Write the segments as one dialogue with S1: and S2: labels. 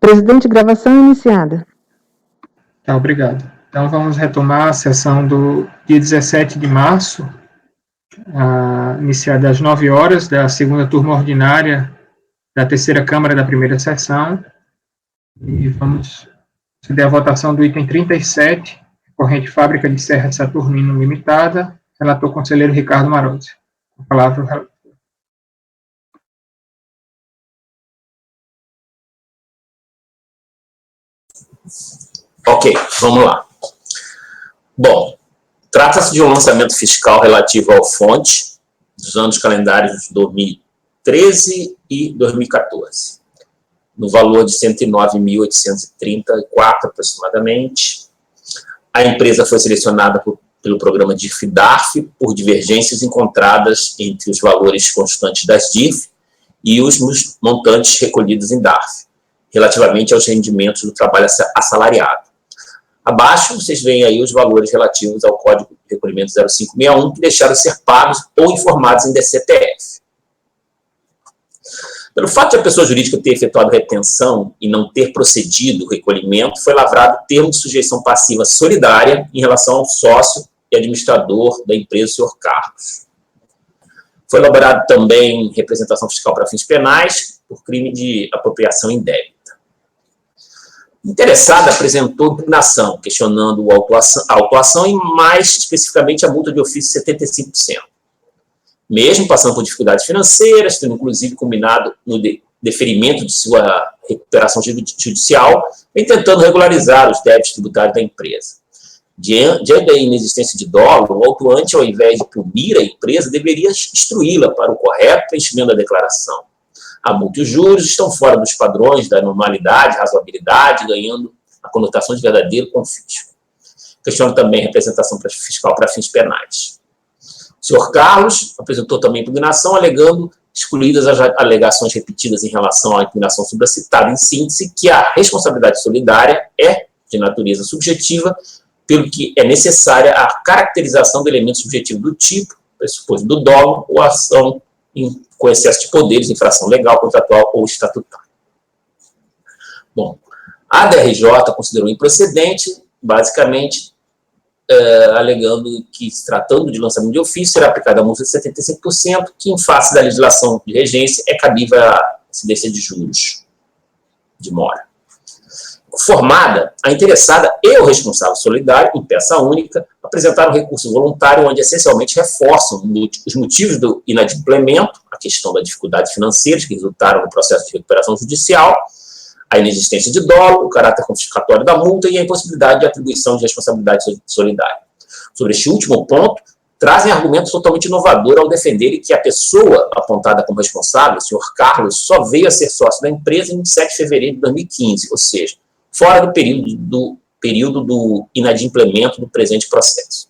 S1: Presidente, gravação iniciada.
S2: Tá, obrigado. Então, vamos retomar a sessão do dia 17 de março, iniciada às 9 horas, da segunda turma ordinária da terceira Câmara da primeira sessão. E vamos fazer a votação do item 37, corrente Fábrica de Serra de Saturnino Limitada, relator conselheiro Ricardo Marozzi. A palavra ao relator.
S3: Ok, vamos lá. Bom, trata-se de um lançamento fiscal relativo ao fonte dos anos calendários de 2013 e 2014, no valor de 109.834 aproximadamente. A empresa foi selecionada pelo programa DIF-DARF por divergências encontradas entre os valores constantes das DIF e os montantes recolhidos em DARF, relativamente aos rendimentos do trabalho assalariado. Abaixo, vocês veem aí os valores relativos ao Código de Recolhimento 0561, que deixaram de ser pagos ou informados em DCTF. Pelo fato de a pessoa jurídica ter efetuado retenção e não ter procedido o recolhimento, foi lavrado termo de sujeição passiva solidária em relação ao sócio e administrador da empresa, o senhor Carlos. Foi elaborado também representação fiscal para fins penais por crime de apropriação indébita. O interessado apresentou impugnação, questionando a autuação e, mais especificamente, a multa de ofício de 75%. Mesmo passando por dificuldades financeiras, tendo inclusive combinado no deferimento de sua recuperação judicial, vem tentando regularizar os débitos tributários da empresa. Diante da inexistência de dolo, o autuante, ao invés de punir a empresa, deveria instruí-la para o correto preenchimento da declaração. A multa e os juros estão fora dos padrões da normalidade, razoabilidade, ganhando a conotação de verdadeiro confisco. Questiono também a representação fiscal para fins penais. O senhor Carlos apresentou também impugnação, alegando, excluídas as alegações repetidas em relação à impugnação supracitada, em síntese, que a responsabilidade solidária é de natureza subjetiva, pelo que é necessária a caracterização do elemento subjetivo do tipo, pressuposto do dolo ou ação com excesso de poderes, infração legal, contratual ou estatutária. Bom, a DRJ considerou improcedente, basicamente, alegando que, se tratando de lançamento de ofício, será aplicada a multa de 75%, que, em face da legislação de regência, é cabível a incidência de juros de mora. Formada, a interessada e o responsável solidário, em peça única, apresentaram recurso voluntário onde essencialmente reforçam os motivos do inadimplemento, a questão da dificuldade financeira que resultaram no processo de recuperação judicial, a inexistência de dolo, o caráter confiscatório da multa e a impossibilidade de atribuição de responsabilidade solidária. Sobre este último ponto, trazem argumentos totalmente inovadores ao defenderem que a pessoa apontada como responsável, o senhor Carlos, só veio a ser sócio da empresa em 27 de fevereiro de 2015, ou seja, fora do período do inadimplemento do presente processo.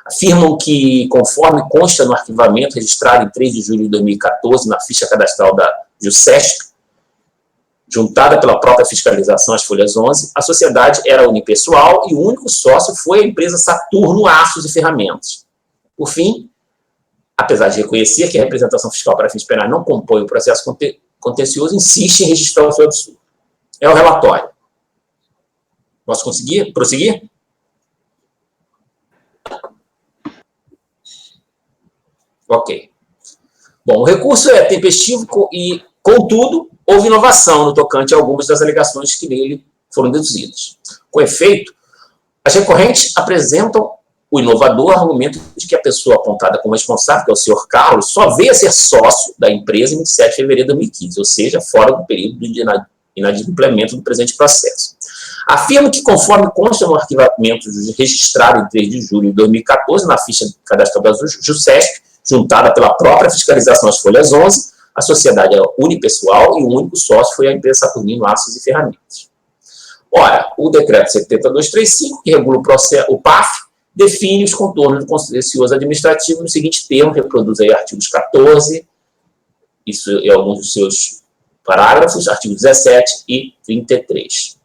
S3: Afirmam que, conforme consta no arquivamento registrado em 3 de julho de 2014 na ficha cadastral da JUSESP, juntada pela própria fiscalização às folhas 11, a sociedade era unipessoal e o único sócio foi a empresa Saturno Aços e Ferramentas. Por fim, apesar de reconhecer que a representação fiscal para fins penais não compõe o processo contencioso, insiste em registrar o seu absurdo. É o relatório. Posso prosseguir? Ok. Bom, o recurso é tempestivo e, contudo, houve inovação no tocante a algumas das alegações que nele foram deduzidas. Com efeito, as recorrentes apresentam o inovador argumento de que a pessoa apontada como responsável, que é o senhor Carlos, só veio a ser sócio da empresa em 27 de fevereiro de 2015, ou seja, fora do período de inadimplemento do presente processo. Afirma que, conforme consta no arquivamento registrado em 3 de julho de 2014, na ficha cadastral da JUSESP, juntada pela própria fiscalização às folhas 11, a sociedade é unipessoal e o único sócio foi a empresa Saturnino Aços e Ferramentas. Ora, o decreto 7235, que regula o PAF, define os contornos do contencioso administrativo no seguinte termo, reproduz aí artigos 14, isso é alguns dos seus parágrafos, artigos 17 e 33.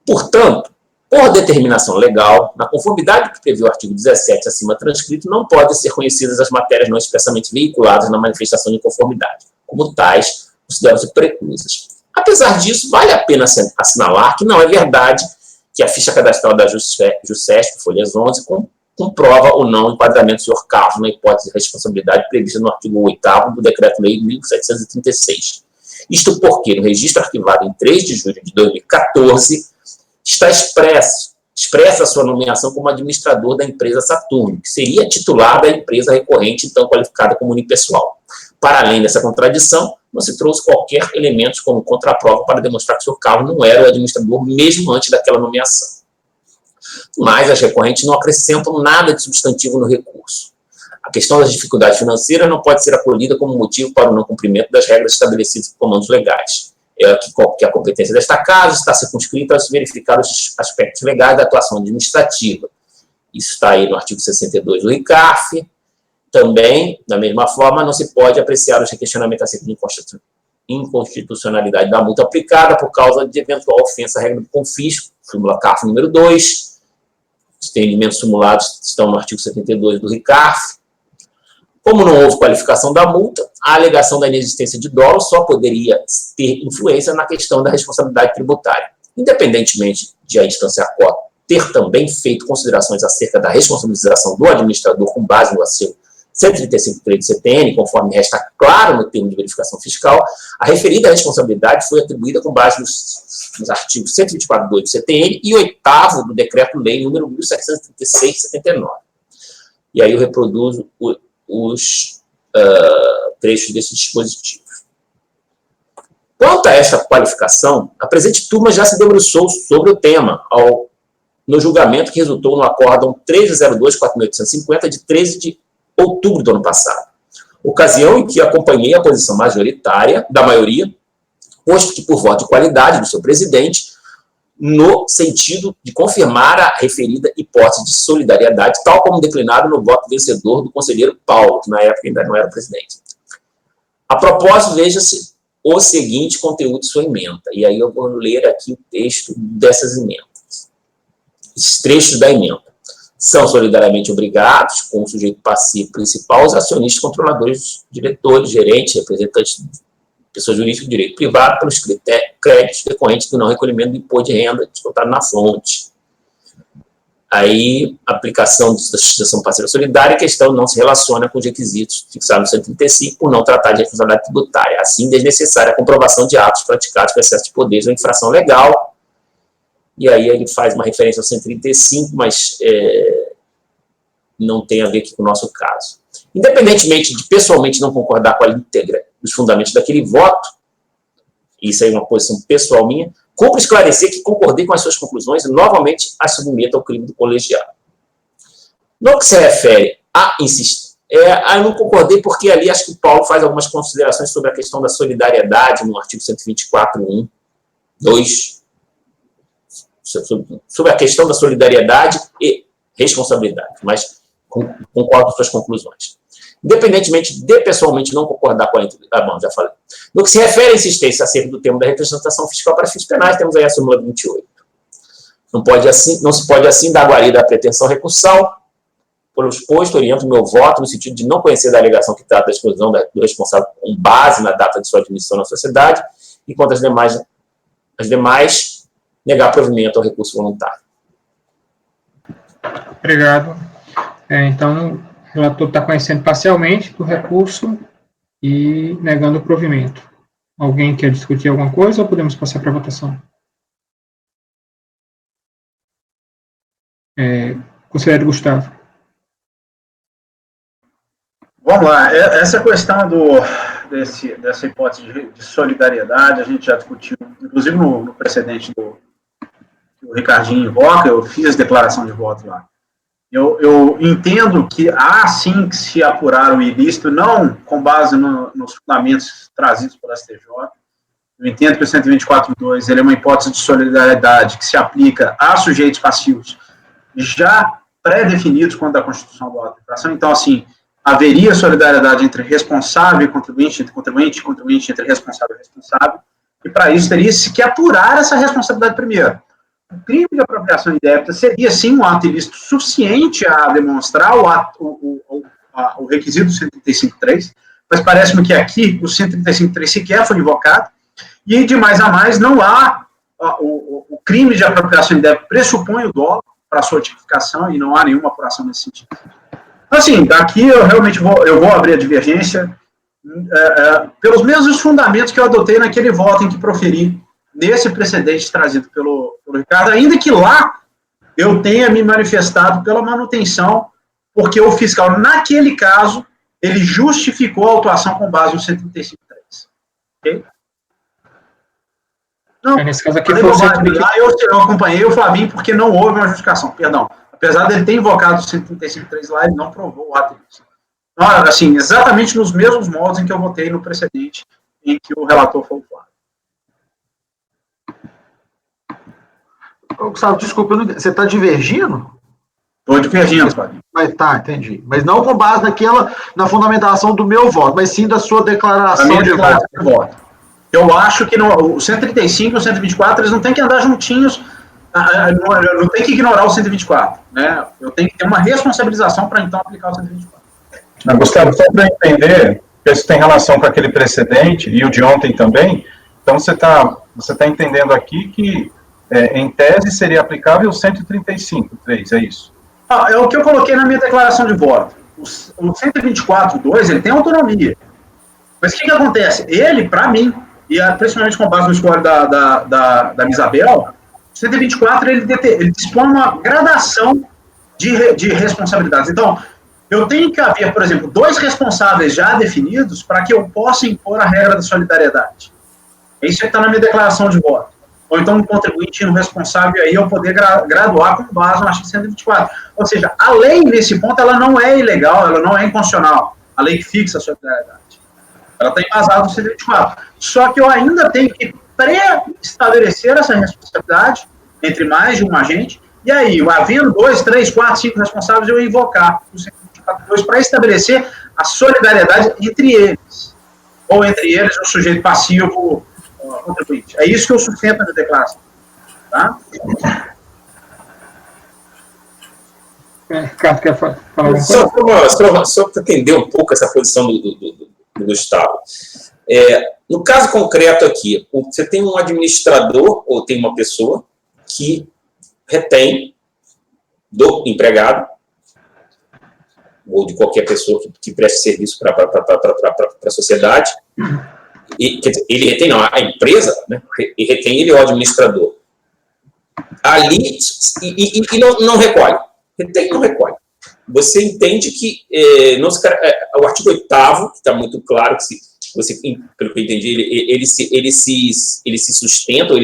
S3: Portanto, por determinação legal, na conformidade do que prevê o artigo 17 acima transcrito, não podem ser conhecidas as matérias não expressamente veiculadas na manifestação de conformidade. Como tais, consideram-se preclusas. Apesar disso, vale a pena assinalar que não é verdade que a ficha cadastral da JUSESP, folhas 11, comprova ou não o enquadramento do senhor Carlos na hipótese de responsabilidade prevista no artigo 8º do Decreto-Lei 1736. Isto porque, no registro arquivado em 3 de julho de 2014, está expressa a sua nomeação como administrador da empresa Saturno, que seria titular da empresa recorrente, então qualificada como unipessoal. Para além dessa contradição, não se trouxe qualquer elemento como contraprova para demonstrar que o senhor Carlos não era o administrador mesmo antes daquela nomeação. Mas as recorrentes não acrescentam nada de substantivo no recurso. A questão das dificuldades financeiras não pode ser acolhida como motivo para o não cumprimento das regras estabelecidas por comandos legais. Que a competência desta casa está circunscrita a verificar os aspectos legais da atuação administrativa. Isso está aí no artigo 62 do RICARF. Também, da mesma forma, não se pode apreciar os questionamentos acerca de inconstitucionalidade da multa aplicada por causa de eventual ofensa à regra do confisco, súmula CARF número 2. Os entendimentos simulados estão no artigo 72 do RICARF. Como não houve qualificação da multa, a alegação da inexistência de dolo só poderia ter influência na questão da responsabilidade tributária. Independentemente de a instância ACOT ter também feito considerações acerca da responsabilização do administrador com base no artigo 135.3 do CTN, conforme resta claro no termo de verificação fiscal, a referida responsabilidade foi atribuída com base nos artigos 124.2 do CTN e 8º do Decreto-Lei número 1736/79. E aí eu reproduzo os trechos desses dispositivos. Quanto a esta qualificação, a presente turma já se debruçou sobre o tema no julgamento que resultou no acórdão 1302-4850 de 13 de outubro do ano passado, ocasião em que acompanhei a posição majoritária da maioria, posto que por voto de qualidade do seu presidente, no sentido de confirmar a referida hipótese de solidariedade, tal como declinado no voto vencedor do conselheiro Paulo, que na época ainda não era presidente. A propósito, veja-se o seguinte conteúdo de sua emenda, e aí eu vou ler aqui o texto dessas emendas. Esses trechos da emenda. São solidariamente obrigados, com o sujeito passivo principal, os acionistas, controladores, diretores, gerentes, representantes de pessoas jurídicas de direito privado, pelos créditos decorrentes do não recolhimento do imposto de renda descontado na fonte. Aí, a aplicação da sucessão parceira solidária, a questão não se relaciona com os requisitos fixados no 135 por não tratar de responsabilidade tributária. Assim, desnecessária a comprovação de atos praticados com excesso de poderes ou infração legal. E aí ele faz uma referência ao 135, mas não tem a ver aqui com o nosso caso. Independentemente de pessoalmente não concordar com a íntegra dos fundamentos daquele voto, isso aí é uma posição pessoal minha, cumpre esclarecer que concordei com as suas conclusões e novamente as submeto ao crime do colegiado. No que se refere a insistir, eu não concordei porque ali acho que o Paulo faz algumas considerações sobre a questão da solidariedade no artigo 124.1, 2, sobre a questão da solidariedade e responsabilidade, mas concordo com suas conclusões. Independentemente de pessoalmente não concordar com a bom, já falei. No que se refere à insistência acerca do tema da representação fiscal para fins penais, temos aí a súmula 28. Não se pode assim dar guarida à pretensão recursal. Por exposto, oriento o meu voto no sentido de não conhecer da alegação que trata da exclusão do responsável com base na data de sua admissão na sociedade e quanto às demais negar provimento ao recurso voluntário.
S2: Obrigado. Então, o relator está conhecendo parcialmente do recurso e negando o provimento. Alguém quer discutir alguma coisa ou podemos passar para a votação? Conselheiro Gustavo.
S4: Vamos lá. Essa questão dessa hipótese de solidariedade, a gente já discutiu, inclusive no precedente do Ricardinho invoca, eu fiz a declaração de voto lá. Eu entendo que há sim que se apurar o ilícito, não com base nos fundamentos trazidos pelo STJ. Eu entendo que o 124.2 ele é uma hipótese de solidariedade que se aplica a sujeitos passivos já pré-definidos quando a Constituição do ato de infração. Então, assim, haveria solidariedade entre responsável e contribuinte, entre contribuinte e contribuinte, entre responsável e responsável, e para isso teria-se que apurar essa responsabilidade primeiro. O crime de apropriação indébita seria, sim, um ato ilícito suficiente a demonstrar o requisito do 135.3, mas parece-me que aqui o 135.3 sequer foi invocado, E de mais a mais, não há o crime de apropriação indébita pressupõe o dolo para sua tipificação e não há nenhuma apuração nesse sentido. Assim, daqui eu realmente vou abrir a divergência pelos mesmos fundamentos que eu adotei naquele voto em que proferi nesse precedente trazido pelo Ricardo, ainda que lá eu tenha me manifestado pela manutenção, porque o fiscal, naquele caso, ele justificou a autuação com base no 135.3. Ok? Não,
S2: nesse caso aqui foi o
S4: eu acompanhei o Flavinho porque não houve uma justificação, perdão. Apesar dele ter invocado o 135.3 lá, ele não provou o ato disso. Então, assim, exatamente nos mesmos modos em que eu votei no precedente em que o relator foi o Flávio.
S5: Gustavo, desculpa, você está divergindo?
S4: Estou divergindo, Flavinho.
S5: Mas tá, entendi. Mas não com base na fundamentação do meu voto, mas sim da sua declaração de voto.
S4: Eu acho que o 135 e o 124, eles não têm que andar juntinhos, não tem que ignorar o 124, né? Eu tenho que ter uma responsabilização para, então, aplicar o 124.
S6: Gustavo, só para entender, que isso tem relação com aquele precedente, e o de ontem também, então você tá entendendo aqui que, em tese, seria aplicável o 135.3, é isso?
S4: É o que eu coloquei na minha declaração de voto. O 124.2, ele tem autonomia. Mas o que acontece? Ele, para mim, e principalmente com base no score da Isabel, o 124, ele dispõe uma gradação de responsabilidades. Então, eu tenho que haver, por exemplo, 2 responsáveis já definidos para que eu possa impor a regra da solidariedade. Isso está na minha declaração de voto. Ou então um contribuinte e um responsável, aí eu poder graduar com base no artigo 124. Ou seja, a lei, nesse ponto, ela não é ilegal, ela não é inconstitucional. A lei que fixa a solidariedade. Ela está embasada no 124. Só que eu ainda tenho que pré-estabelecer essa responsabilidade entre mais de um agente, e aí, havendo 2, 3, 4, 5 responsáveis, eu invocar o 124.2 para estabelecer a solidariedade entre eles. Ou entre eles, o sujeito passivo contribuinte. É isso que eu sustento na declaração. Tá?
S2: Ricardo, quer falar alguma coisa?
S3: Só para entender um pouco essa posição do Gustavo. No caso concreto aqui, você tem um administrador ou tem uma pessoa que retém do empregado ou de qualquer pessoa que preste serviço para a sociedade. E, quer dizer, ele retém, não, a empresa, né, e retém ele, o administrador. Ali, e não recolhe. Retém e não recolhe. Você entende que o artigo 8º, que está muito claro, que você, pelo que eu entendi, ele se sustenta,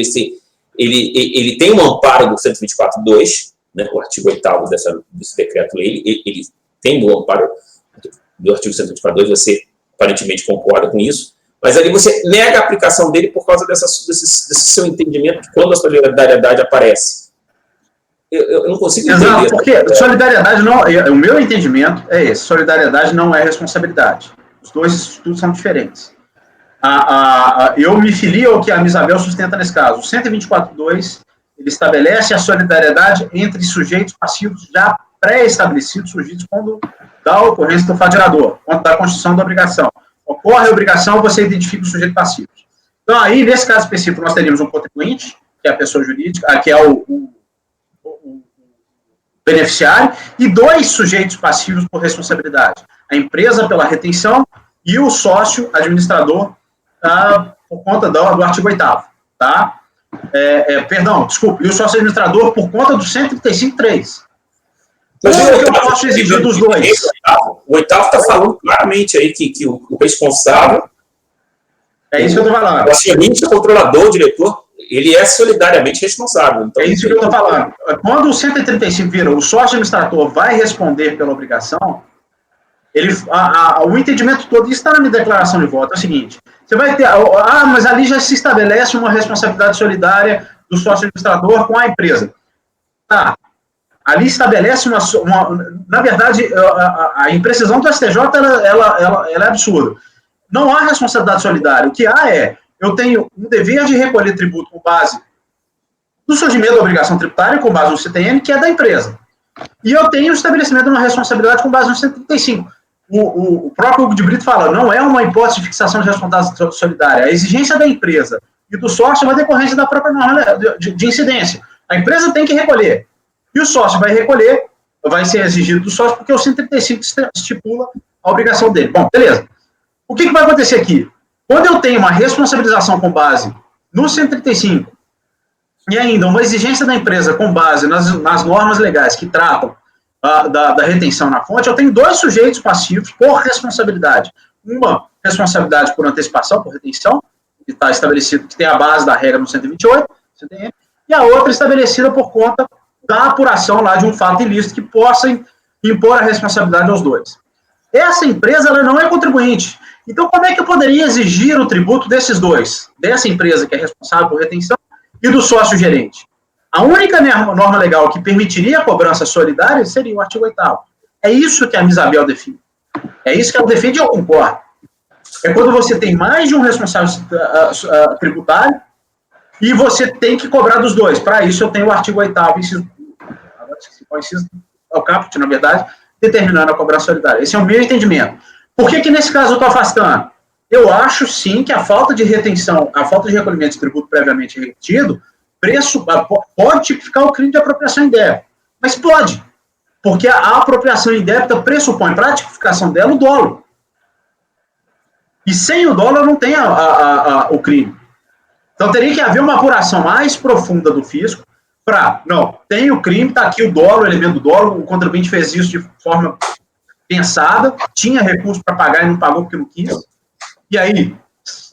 S3: ele tem um amparo do 124.2, né, o artigo 8º desse decreto-lei, ele tem o amparo do artigo 124.2, você aparentemente concorda com isso, mas ali você nega a aplicação dele por causa desse seu entendimento que quando a solidariedade aparece. Eu não consigo entender.
S4: Exato, porque solidariedade não... O meu entendimento é esse, solidariedade não é responsabilidade. Os dois estudos são diferentes. Eu me filio ao que a Isabel sustenta nesse caso. O 124.2, ele estabelece a solidariedade entre sujeitos passivos já pré-estabelecidos, surgidos quando da ocorrência do fadigador, quando da constituição da obrigação. Ocorre a obrigação, você identifica o sujeito passivo. Então, aí, nesse caso específico, nós teríamos um contribuinte, que é a pessoa jurídica, que é o beneficiário, e 2 sujeitos passivos por responsabilidade. A empresa pela retenção e o sócio administrador por conta do artigo 8º. Tá? Perdão, desculpe, e o sócio administrador por conta do 135.3. Mas eu posso exigir dos 2?
S3: O 8º está falando claramente aí que o responsável...
S4: É isso que eu estou falando.
S3: O acionista, o controlador, o diretor, ele é solidariamente responsável. Então,
S4: é isso que eu estou falando. Quando o 135 vira, o sócio administrador vai responder pela obrigação, o entendimento todo, isso está na minha declaração de voto, é o seguinte, você vai ter, mas ali já se estabelece uma responsabilidade solidária do sócio administrador com a empresa. Tá. Ali estabelece na verdade, a imprecisão do STJ, ela é absurda. Não há responsabilidade solidária. O que há eu tenho um dever de recolher tributo com base no surgimento da obrigação tributária, com base no CTN, que é da empresa. E eu tenho o estabelecimento de uma responsabilidade com base no 135. O próprio Hugo de Brito fala, não é uma hipótese de fixação de responsabilidade solidária. A exigência da empresa e do sócio é uma decorrência da própria norma de incidência. A empresa tem que recolher, e o sócio vai recolher, vai ser exigido do sócio, porque o 135 estipula a obrigação dele. Bom, beleza. O que vai acontecer aqui? Quando eu tenho uma responsabilização com base no 135 e ainda uma exigência da empresa com base nas normas legais que tratam da retenção na fonte, eu tenho dois sujeitos passivos por responsabilidade. Uma responsabilidade por antecipação, por retenção, que está estabelecido, que tem a base da regra no 128, CDM, e a outra estabelecida por conta da apuração lá de um fato ilícito que possa impor a responsabilidade aos dois. Essa empresa, ela não é contribuinte. Então, como é que eu poderia exigir o tributo desses dois? Dessa empresa que é responsável por retenção e do sócio gerente? A única norma legal que permitiria a cobrança solidária seria o artigo 8º. É isso que a Misabel define. É isso que ela defende e eu concordo. É quando você tem mais de um responsável tributário e você tem que cobrar dos dois. Para isso, eu tenho o artigo 8º, inciso ao caput, na verdade, determinando a cobrança solidária. Esse é o meu entendimento. Por que nesse caso eu estou afastando? Eu acho, sim, que a falta de retenção, a falta de recolhimento de tributo previamente retido, pode tipificar o crime de apropriação indébita. Mas pode, porque a apropriação indébita pressupõe, para a tipificação dela, o dolo. E sem o dolo não tem o crime. Então teria que haver uma apuração mais profunda do fisco não, tem o crime, está aqui o dolo, o elemento do dolo, o contribuinte fez isso de forma pensada, tinha recurso para pagar e não pagou porque não quis, e aí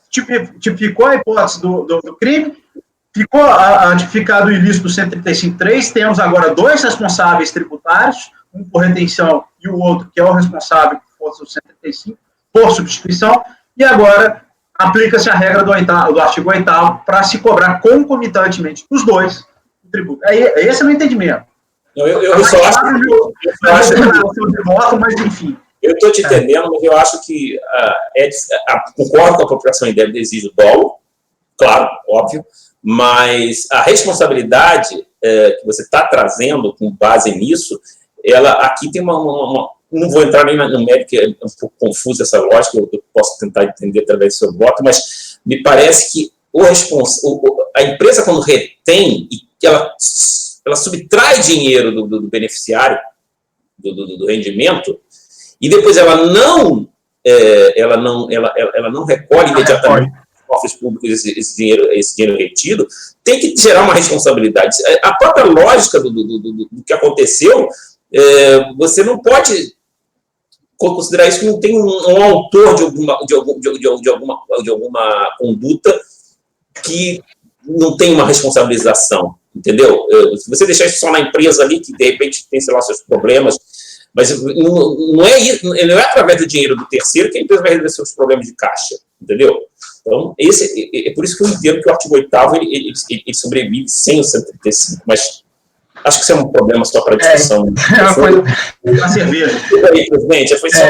S4: tipificou a hipótese do crime, ficou tipificado o ilícito do 135.3, temos agora dois responsáveis tributários, um por retenção e o outro que é o responsável por força do 135, por substituição, e agora aplica-se a regra do artigo 8º para se cobrar concomitantemente os dois o tributo. Esse é o meu entendimento.
S3: Eu só acho
S4: mas enfim.
S3: Eu estou te entendendo, mas eu acho que concordo com a apropriação indébita exige o dolo, claro, óbvio, mas a responsabilidade que você está trazendo com base nisso, ela aqui tem não vou entrar nem no mérito, que é um pouco confusa essa lógica, eu posso tentar entender através do seu voto, mas me parece que a empresa, quando retém, e ela subtrai dinheiro do beneficiário, do rendimento, e depois ela não recolhe imediatamente dos cofres públicos esse dinheiro retido, tem que gerar uma responsabilidade. A própria lógica do que aconteceu, você não pode considerar isso que não tem um autor de alguma conduta que não tem uma responsabilização, entendeu? Se você deixar isso só na empresa ali, que de repente tem, sei lá, seus problemas, mas não é através do dinheiro do terceiro que a empresa vai resolver seus problemas de caixa, entendeu? Então, é por isso que eu entendo que o artigo 8º ele sobrevive sem o 135, mas acho que isso é um problema só para discussão.
S4: Uma cerveja.
S3: Presidente, foi só...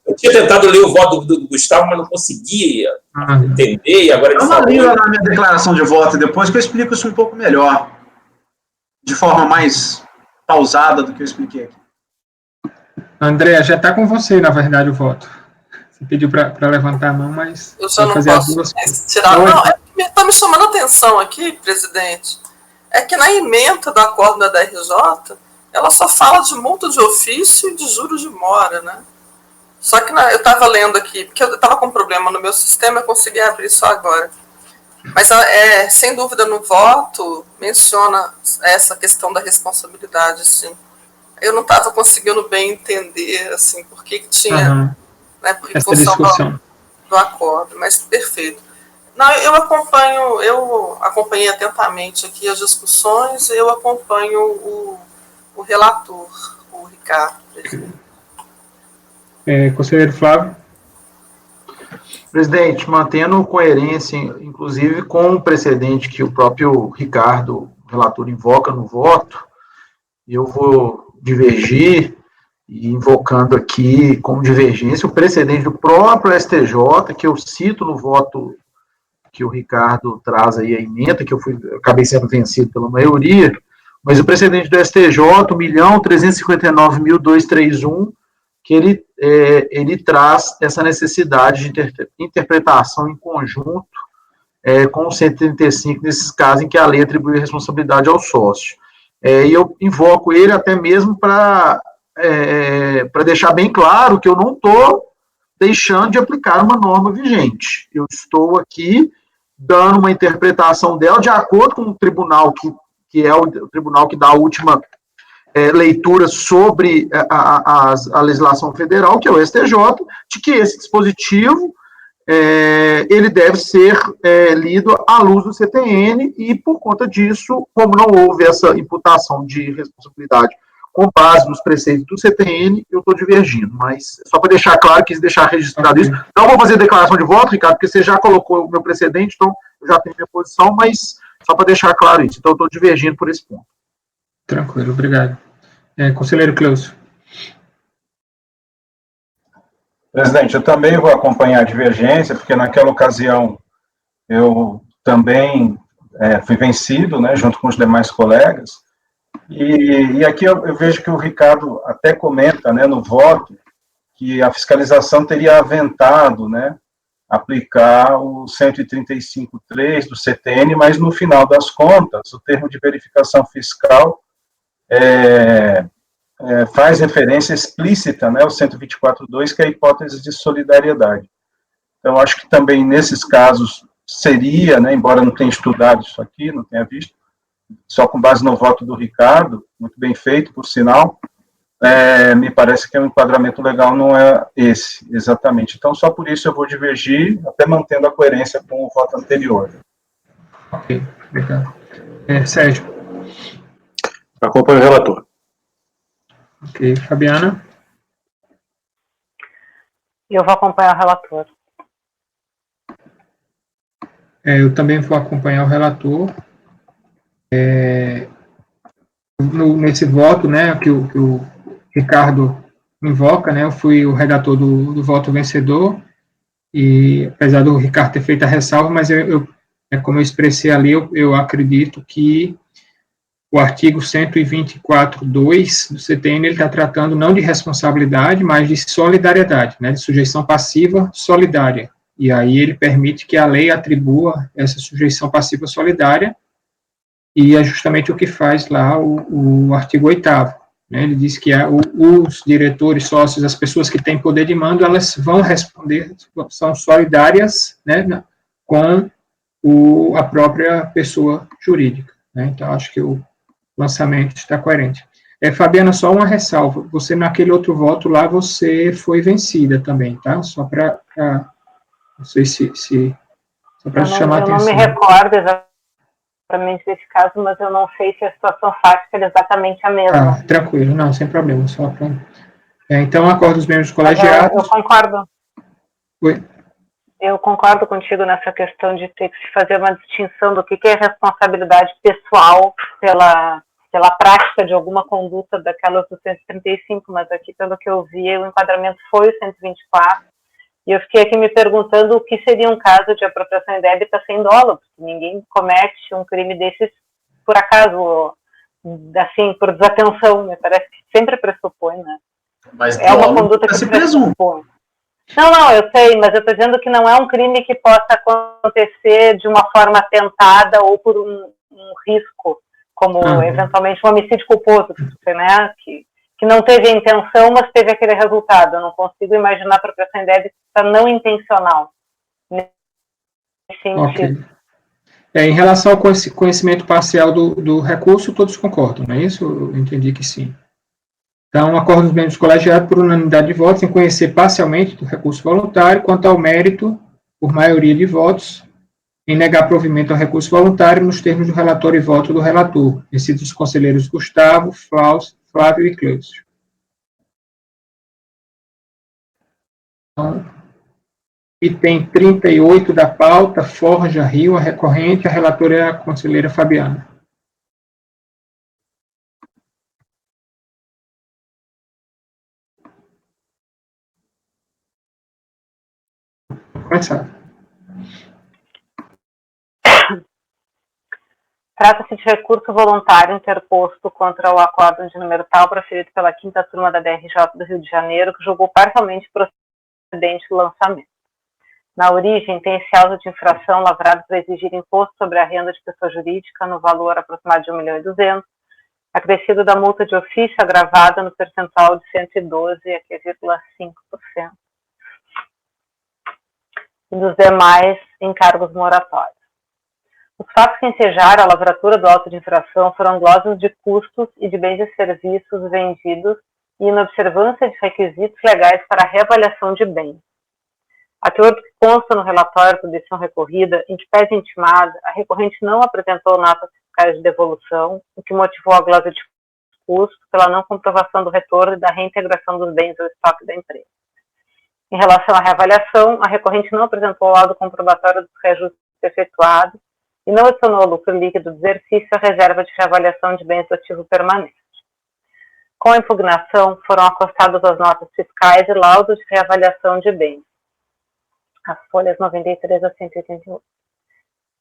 S3: Eu tinha tentado ler o voto do Gustavo, mas não conseguia entender, e agora ele
S4: falou... Eu não li na minha declaração de voto depois, que eu explico isso um pouco melhor, de forma mais pausada do que eu expliquei aqui.
S2: André, já está com você, na verdade, o voto. Você pediu para levantar a mão, mas...
S7: Eu só não posso tirar... Não, está me chamando a atenção aqui, presidente, é que na ementa do acordo da DRJ, ela só fala de multa de ofício e de juros de mora, né? Só que eu estava lendo aqui, porque eu estava com um problema no meu sistema, eu consegui abrir só agora. Mas, sem dúvida, no voto, menciona essa questão da responsabilidade, sim. Eu não estava conseguindo bem entender, assim, por que tinha... Né, porque
S2: essa discussão
S7: do acordo, mas perfeito. Não, eu acompanhei atentamente aqui as discussões, eu acompanho o relator, o Ricardo.
S2: Conselheiro Flávio.
S5: Presidente, mantendo coerência, inclusive com o precedente que o próprio Ricardo, o relator, invoca no voto, eu vou divergir, e invocando aqui como divergência o precedente do próprio STJ, que eu cito no voto que o Ricardo traz aí a emenda, que eu acabei sendo vencido pela maioria, mas o precedente do STJ, 1.359.231, que ele traz essa necessidade de interpretação em conjunto com o 135 nesses casos em que a lei atribui responsabilidade ao sócio. E eu invoco ele até mesmo para deixar bem claro que eu não estou deixando de aplicar uma norma vigente. Eu estou aqui dando uma interpretação dela de acordo com o tribunal, que é o tribunal que dá a última leitura sobre a legislação federal, que é o STJ, de que esse dispositivo ele deve ser lido à luz do CTN, e por conta disso, como não houve essa imputação de responsabilidade com base nos preceitos do CTN, eu estou divergindo, mas só para deixar claro, quis deixar registrado isso. Não vou fazer declaração de voto, Ricardo, porque você já colocou o meu precedente, então eu já tenho minha posição, mas só para deixar claro isso. Então eu estou divergindo por esse ponto.
S2: Tranquilo, obrigado. Conselheiro Cleuso.
S6: Presidente, eu também vou acompanhar a divergência, porque naquela ocasião eu também fui vencido, né, junto com os demais colegas, e aqui eu vejo que o Ricardo até comenta, né, no voto, que a fiscalização teria aventado, né, aplicar o 135.3 do CTN, mas no final das contas, o termo de verificação fiscal faz referência explícita, né, ao 124.2, que é a hipótese de solidariedade. Então, acho que também nesses casos seria, né, embora não tenha estudado isso aqui, não tenha visto, só com base no voto do Ricardo, muito bem feito, por sinal, me parece que o enquadramento legal não é esse, exatamente. Então, só por isso eu vou divergir, até mantendo a coerência com o voto anterior.
S2: Ok, obrigado. Sérgio.
S8: Acompanho o relator.
S2: Ok, Fabiana.
S9: Eu vou acompanhar o relator.
S2: Eu também vou acompanhar o relator. Nesse voto, né, que o Ricardo invoca, né, eu fui o redator do voto vencedor, e apesar do Ricardo ter feito a ressalva, mas como eu expressei ali, eu acredito que o artigo 124.2 do CTN, ele está tratando não de responsabilidade, mas de solidariedade, né, de sujeição passiva solidária. E aí ele permite que a lei atribua essa sujeição passiva solidária, e é justamente o que faz lá o artigo 8º. Né, ele diz que os diretores, sócios, as pessoas que têm poder de mando, elas vão responder, são solidárias, né, com a própria pessoa jurídica. Né, então, acho que o lançamento está coerente. Fabiana, só uma ressalva, você naquele outro voto lá, você foi vencida também, tá? Só para, não sei se só para chamar a atenção.
S9: Eu não me recordo exatamente desse caso, mas eu não sei se a situação fática é exatamente a mesma.
S2: Tranquilo, não, sem problema, só para... então, acordo os membros colegiados...
S9: Eu concordo.
S2: Oi?
S9: Eu concordo contigo nessa questão de ter que se fazer uma distinção do que é responsabilidade pessoal pela prática de alguma conduta daquelas do 135, mas aqui, pelo que eu vi, o enquadramento foi o 124, e eu fiquei aqui me perguntando o que seria um caso de apropriação indébita sem dolo, porque ninguém comete um crime desses por acaso, assim, por desatenção, me parece que sempre pressupõe, né?
S4: Mas
S9: é uma conduta que se pressupõe. Não, eu sei, mas eu estou dizendo que não é um crime que possa acontecer de uma forma tentada ou por um risco, como eventualmente um homicídio culposo, né? Que não teve a intenção, mas teve aquele resultado. Eu não consigo imaginar a apropriação indébita não intencional nesse sentido.
S2: Okay. Em relação ao conhecimento parcial do recurso, todos concordam, não é isso? Eu entendi que sim. Então, acordo dos membros colegiados por unanimidade de votos em conhecer parcialmente do recurso voluntário, quanto ao mérito, por maioria de votos, em negar provimento ao recurso voluntário nos termos do relatório e voto do relator, vencidos os conselheiros Gustavo, Flávio e Cleucio. Então, item 38 da pauta, Forja Rio, a recorrente, a relatora é a conselheira Fabiana. Começar.
S9: Trata-se de recurso voluntário interposto contra o acórdão de número tal proferido pela 5ª turma da DRJ do Rio de Janeiro, que julgou parcialmente procedente do lançamento. Na origem, tem-se auto de infração lavrado para exigir imposto sobre a renda de pessoa jurídica no valor aproximado de 1.200.000, acrescido da multa de ofício agravada no percentual de 112,5% e dos demais encargos moratórios. Os fatos que ensejaram a lavratura do auto de infração foram glosas de custos e de bens e serviços vendidos e inobservância de requisitos legais para a reavaliação de bens. A teor do que consta no relatório da decisão recorrida, em que pese intimada, a recorrente não apresentou notas fiscais de devolução, o que motivou a glosa de custo pela não comprovação do retorno e da reintegração dos bens ao estoque da empresa. Em relação à reavaliação, a recorrente não apresentou o laudo comprobatório dos reajustes efetuados e não adicionou ao lucro líquido do exercício a reserva de reavaliação de bens do ativo permanente. Com a impugnação, foram acostadas as notas fiscais e laudos de reavaliação de bens, as folhas 93 a 188.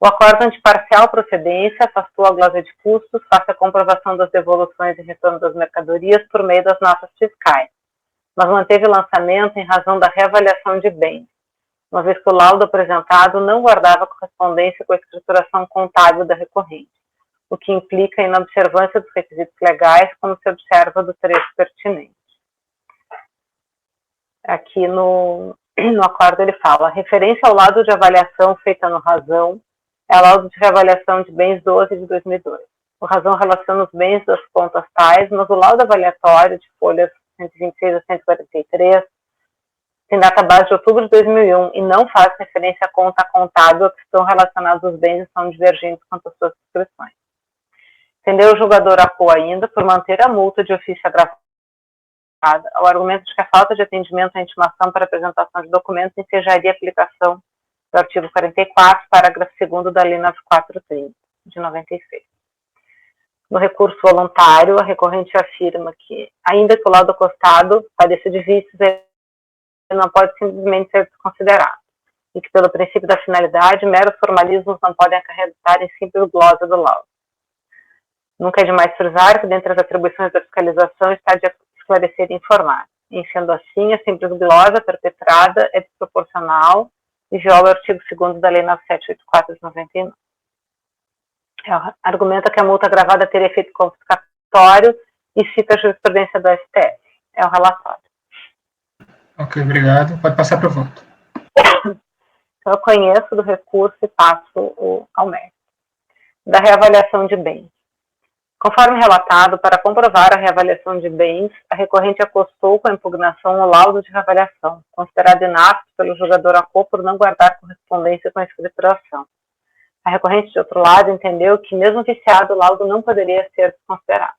S9: O acordo antiparcial procedência afastou a glosa de custos face à comprovação das devoluções e retorno das mercadorias por meio das notas fiscais, mas manteve o lançamento em razão da reavaliação de bens, uma vez que o laudo apresentado não guardava correspondência com a escrituração contábil da recorrente, o que implica a inobservância dos requisitos legais, como se observa do trecho pertinente. Aqui no acordo ele fala: a referência ao laudo de avaliação feita no razão é o laudo de reavaliação de bens 12 de 2002. O razão relaciona os bens das contas tais, mas o laudo avaliatório de folhas 126 a 143 tem data base de outubro de 2001 e não faz referência à conta contábil a que estão relacionados os bens e são divergentes quanto às suas descrições. Entendeu o julgador ACO ainda por manter a multa de ofício agravada ao argumento de que a falta de atendimento à intimação para apresentação de documentos ensejaria a aplicação do artigo 44, parágrafo 2º da Lei 9430, de 96. No recurso voluntário, a recorrente afirma que, ainda que o laudo acostado pareça de vícios, ele não pode simplesmente ser desconsiderado, e que, pelo princípio da finalidade, meros formalismos não podem acarretar em simples glosa do laudo. Nunca é demais frisar que, dentre as atribuições da fiscalização, está de esclarecer e informar. Em sendo assim, a simples glosa perpetrada é desproporcional e viola o artigo 2º da Lei 9784 de 99. Argumenta que a multa agravada teria efeito confiscatório e cita a jurisprudência do STF. É o relatório.
S2: Ok, obrigado. Pode passar para o voto.
S9: Então, eu conheço do recurso e passo ao mérito. Da reavaliação de bens. Conforme relatado, para comprovar a reavaliação de bens, a recorrente acostou com a impugnação o laudo de reavaliação, considerado inapto pelo julgador ACO por não guardar correspondência com a escrituração. A recorrente, de outro lado, entendeu que, mesmo viciado, o laudo não poderia ser desconsiderado.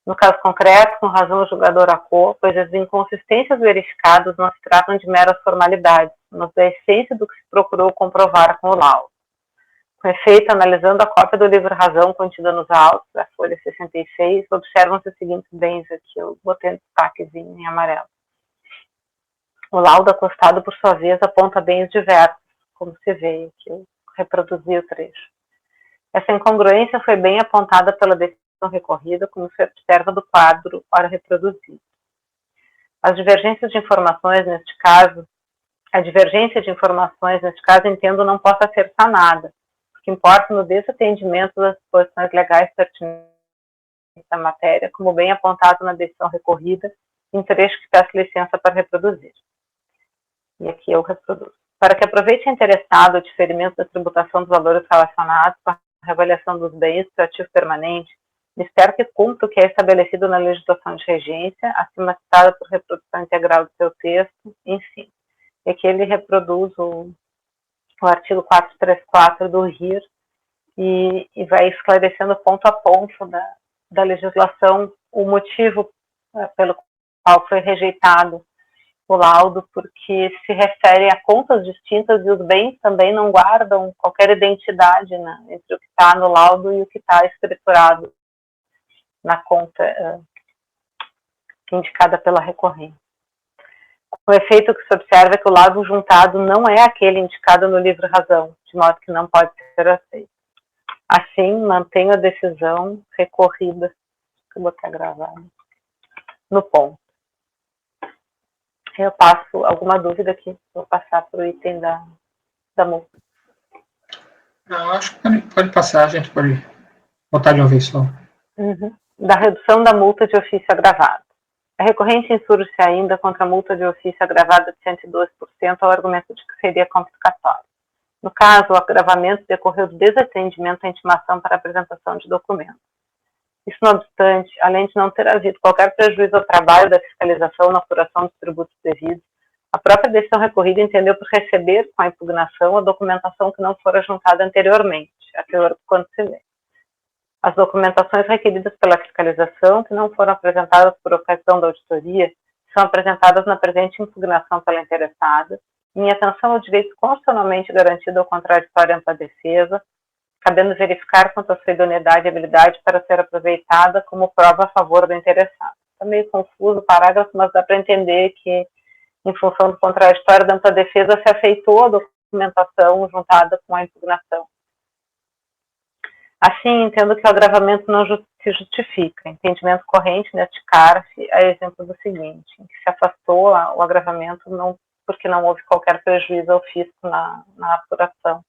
S9: No caso concreto, com razão do julgador ACO, pois as inconsistências verificadas não se tratam de meras formalidades, mas da essência do que se procurou comprovar com o laudo. Com efeito, analisando a cópia do livro Razão contida nos autos, a folha 66, observam-se os seguintes bens aqui, eu botei um destaquezinho em amarelo. O laudo acostado, por sua vez, aponta bens diversos, como se vê aqui, eu reproduzi o trecho. Essa incongruência foi bem apontada pela decisão recorrida, como se observa do quadro ora reproduzido. A divergência de informações, neste caso, entendo, não possa ser sanada, porque importa no desatendimento das disposições legais pertinentes à matéria, como bem apontado na decisão recorrida, em trecho que peço licença para reproduzir. E aqui eu reproduzo. Para que aproveite interessado o diferimento da tributação dos valores relacionados com a reavaliação dos bens do ativo permanente, espero que cumpra o que é estabelecido na legislação de regência, acima citada por reprodução integral do seu texto, enfim. E aqui ele reproduz o artigo 434 do RIR e vai esclarecendo ponto a ponto da legislação o motivo pelo qual foi rejeitado o laudo, porque se refere a contas distintas e os bens também não guardam qualquer identidade, né, entre o que está no laudo e o que está escriturado na conta indicada pela recorrente. O efeito que se observa é que o laudo juntado não é aquele indicado no livro Razão, de modo que não pode ser aceito. Assim, mantenho a decisão recorrida, que eu vou ter gravado, no ponto. Eu passo alguma dúvida aqui, vou passar para o item da multa.
S2: Não, acho que pode passar, a gente pode botar de uma vez só.
S9: Uhum. Da redução da multa de ofício agravado. A recorrente insurge-se ainda contra a multa de ofício agravada de 112% ao argumento de que seria confiscatório. No caso, o agravamento decorreu do desatendimento à intimação para apresentação de documentos. Isso não obstante, além de não ter havido qualquer prejuízo ao trabalho da fiscalização na apuração dos tributos devidos, a própria decisão recorrida entendeu por receber com a impugnação a documentação que não fora juntada anteriormente, a teor do quanto se lê. As documentações requeridas pela fiscalização, que não foram apresentadas por ocasião da auditoria, são apresentadas na presente impugnação pela interessada, em atenção ao direito constitucionalmente garantido ao contraditório ampla defesa, cabendo verificar quanto à sua idoneidade e habilidade para ser aproveitada como prova a favor do interessado. Está meio confuso o parágrafo, mas dá para entender que, em função do contraditório da ampla defesa, se aceitou a documentação juntada com a impugnação. Assim, entendo que o agravamento não se justifica. Entendimento corrente neste CARF é exemplo do seguinte, em que se afastou o agravamento porque não houve qualquer prejuízo ao fisco na apuração.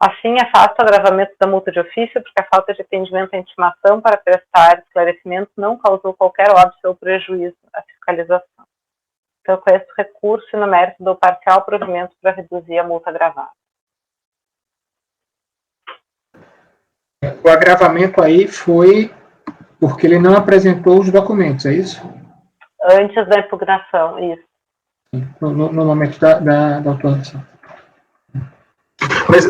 S9: Assim, afasta o agravamento da multa de ofício porque a falta de atendimento à intimação para prestar esclarecimento não causou qualquer óbito ou prejuízo à fiscalização. Então, eu conheço recurso e no mérito do parcial provimento para reduzir a multa agravada.
S2: O agravamento aí foi porque ele não apresentou os documentos, é isso?
S9: Antes da impugnação, isso.
S2: No momento da autuação.
S5: Mas,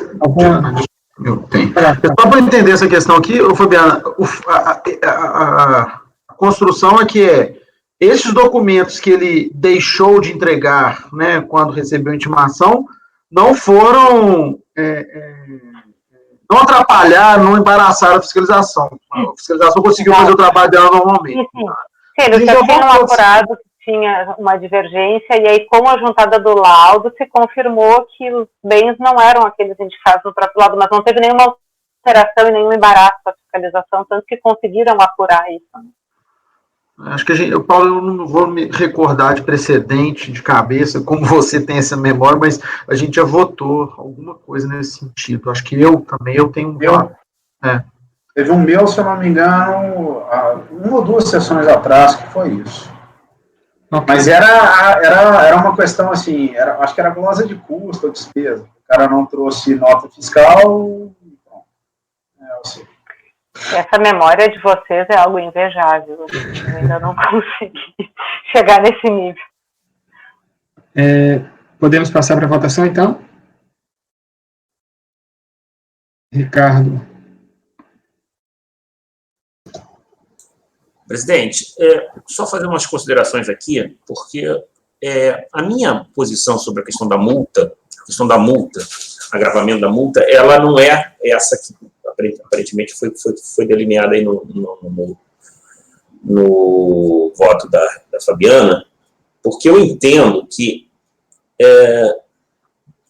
S5: só para entender essa questão aqui, Fabiana, a construção é que esses documentos que ele deixou de entregar, né, quando recebeu a intimação, não foram, não atrapalharam, não embaraçaram a fiscalização. A fiscalização conseguiu fazer o trabalho dela normalmente.
S9: Sim. Eles já tinham apurado que tinha uma divergência, e aí, com a juntada do laudo, se confirmou que os bens não eram aqueles indicados no próprio laudo, mas não teve nenhuma alteração e nenhum embaraço à fiscalização, tanto que conseguiram apurar isso.
S5: Acho que Paulo, eu não vou me recordar de precedente de cabeça, como você tem essa memória, mas a gente já votou alguma coisa nesse sentido. Acho que eu tenho um voto.
S4: Teve um meu, se eu não me engano, uma ou duas sessões atrás, que foi isso. Okay. Mas era uma questão assim, acho que era glosa de custo ou despesa. O cara não trouxe nota fiscal. Assim.
S9: Essa memória de vocês é algo invejável. Eu ainda não consegui chegar nesse nível.
S2: Podemos passar para a votação, então? Ricardo.
S3: Presidente, só fazer umas considerações aqui, porque a minha posição sobre a questão da multa, agravamento da multa, ela não é essa que aparentemente foi delineada aí no voto da Fabiana, porque eu entendo que,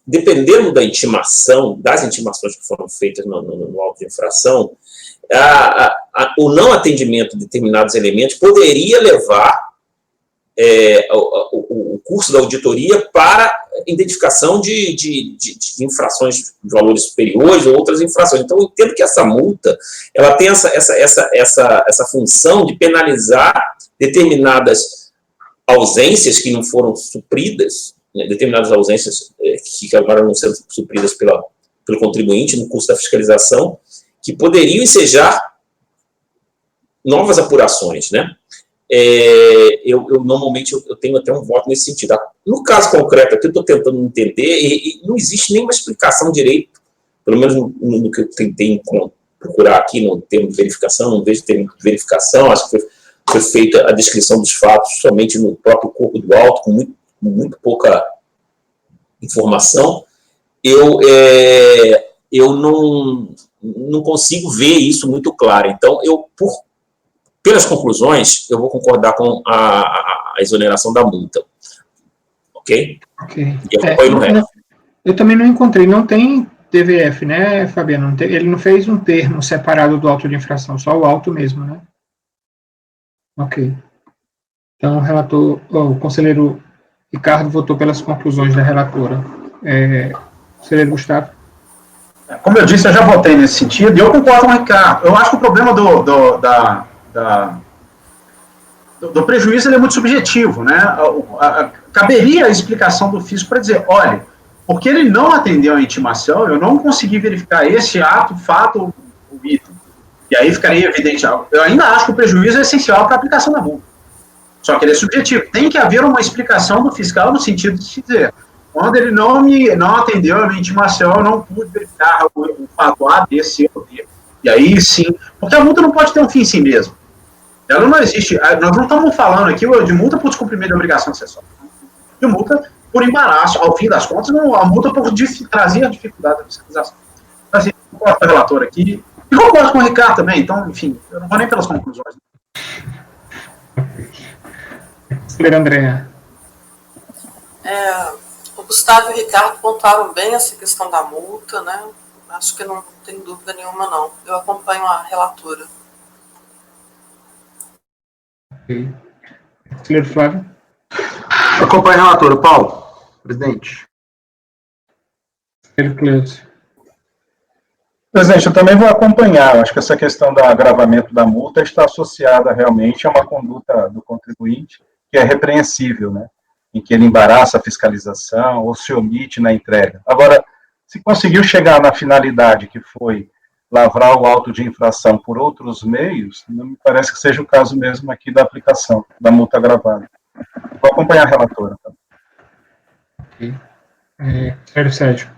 S3: dependendo da intimação, das intimações que foram feitas no auto de infração, o não atendimento de determinados elementos poderia levar o curso da auditoria para identificação de infrações de valores superiores ou outras infrações. Então, eu entendo que essa multa ela tem essa função de penalizar determinadas ausências que não foram supridas, né, determinadas ausências que acabaram não sendo supridas pelo contribuinte no curso da fiscalização, que poderiam ensejar novas apurações, né? Normalmente eu tenho até um voto nesse sentido. No caso concreto aqui, eu estou tentando entender, e não existe nenhuma explicação direito, pelo menos no que eu tentei procurar aqui no termo de verificação, não vejo termo de verificação, acho que foi feita a descrição dos fatos somente no próprio corpo do auto, com muito pouca informação. Eu não consigo ver isso muito claro. Então, pelas conclusões, eu vou concordar com a exoneração da multa. Ok? E eu apoio no resto.
S2: Eu também não encontrei, não tem TVF, né, Fabiano? Ele não fez um termo separado do auto de infração, só o auto mesmo, né? Ok. Então, o conselheiro Ricardo votou pelas conclusões da relatora. Conselheiro Gustavo?
S4: Como eu disse, eu já votei nesse sentido, e eu concordo com o Ricardo. Eu acho que o problema do prejuízo ele é muito subjetivo, né? Caberia a explicação do fisco para dizer, olha, porque ele não atendeu a intimação, eu não consegui verificar esse ato, fato, o item. E aí ficaria evidente. Eu ainda acho que o prejuízo é essencial para a aplicação da multa. Só que ele é subjetivo. Tem que haver uma explicação do fiscal no sentido de dizer, quando ele não atendeu a minha intimação, eu não pude verificar o fato A, B, C ou D. E aí sim, porque a multa não pode ter um fim em si mesmo. Ela não existe. Nós não estamos falando aqui de multa por descumprimento da obrigação acessória. De multa por embaraço. Ao fim das contas, a multa por trazer a dificuldade da fiscalização. Então, assim, eu concordo com a relatora aqui. E concordo com o Ricardo também. Então, enfim, eu não vou nem pelas conclusões.
S2: Conselheira Andréa.
S7: O Gustavo e o Ricardo pontuaram bem essa questão da multa, né? Acho que não tem dúvida nenhuma, não. Eu acompanho a relatora.
S2: Ok. Conselheiro Flávio?
S5: Acompanho a relatora. Paulo, presidente.
S2: Conselheiro Cleuso?
S6: Presidente, eu também vou acompanhar. Eu acho que essa questão do agravamento da multa está associada realmente a uma conduta do contribuinte que é repreensível, né? Em que ele embaraça a fiscalização ou se omite na entrega. Agora, se conseguiu chegar na finalidade que foi lavrar o auto de infração por outros meios, não me parece que seja o caso mesmo aqui da aplicação da multa agravada. Vou acompanhar a relatora.
S2: Ok. Conselheiro Sérgio?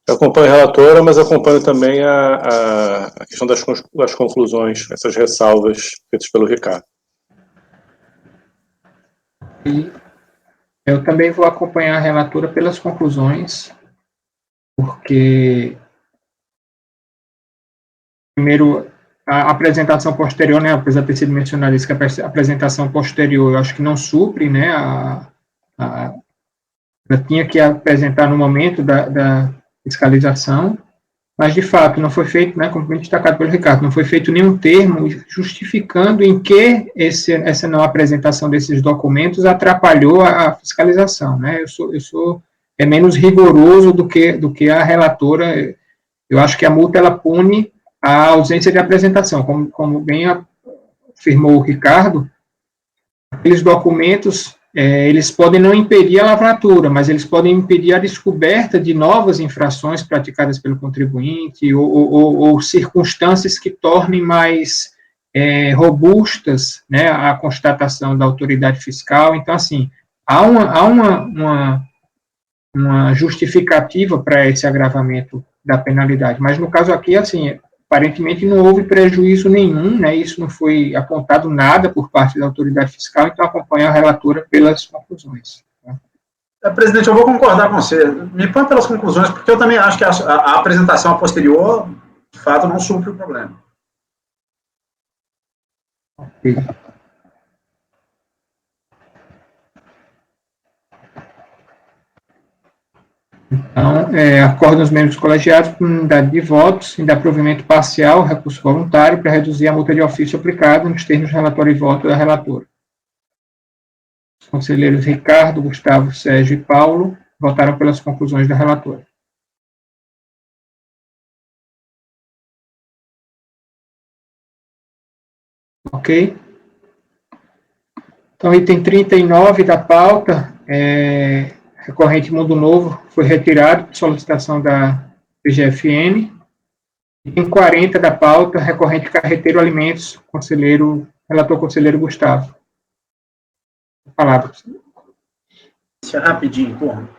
S8: Eu acompanho a relatora, mas acompanho também a questão das conclusões, essas ressalvas feitas pelo Ricardo.
S2: E eu também vou acompanhar a relatora pelas conclusões, porque, primeiro, a apresentação posterior, né, apesar de ter sido mencionado isso, que a apresentação posterior, eu acho que não supre, né, eu tinha que apresentar no momento da fiscalização, mas, de fato, não foi feito, né, como bem destacado pelo Ricardo, não foi feito nenhum termo justificando em que essa não apresentação desses documentos atrapalhou a fiscalização, né, eu sou menos rigoroso do que a relatora. Eu acho que a multa, ela pune a ausência de apresentação, como bem afirmou o Ricardo, aqueles documentos, eles podem não impedir a lavratura, mas eles podem impedir a descoberta de novas infrações praticadas pelo contribuinte ou circunstâncias que tornem mais robustas, né, a constatação da autoridade fiscal. Então, assim, há uma justificativa para esse agravamento da penalidade, mas no caso aqui, assim, aparentemente não houve prejuízo nenhum, né, isso não foi apontado nada por parte da autoridade fiscal, então acompanho a relatora pelas conclusões. Tá?
S4: Presidente, eu vou concordar com você. Me põe pelas conclusões, porque eu também acho que a apresentação posterior, de fato, não supre o problema.
S2: Ok. Então, acordam os membros colegiados por unidade de votos, em dar provimento parcial, recurso voluntário, para reduzir a multa de ofício aplicada nos termos de relatório e voto da relatora. Os conselheiros Ricardo, Gustavo, Sérgio e Paulo votaram pelas conclusões da relatora. Ok? Então, item 39 da pauta, recorrente Mundo Novo, foi retirado por solicitação da PGFN. Item 40 da pauta, recorrente Carreteiro Alimentos, relator conselheiro Gustavo. Palavra.
S4: Rapidinho, turma.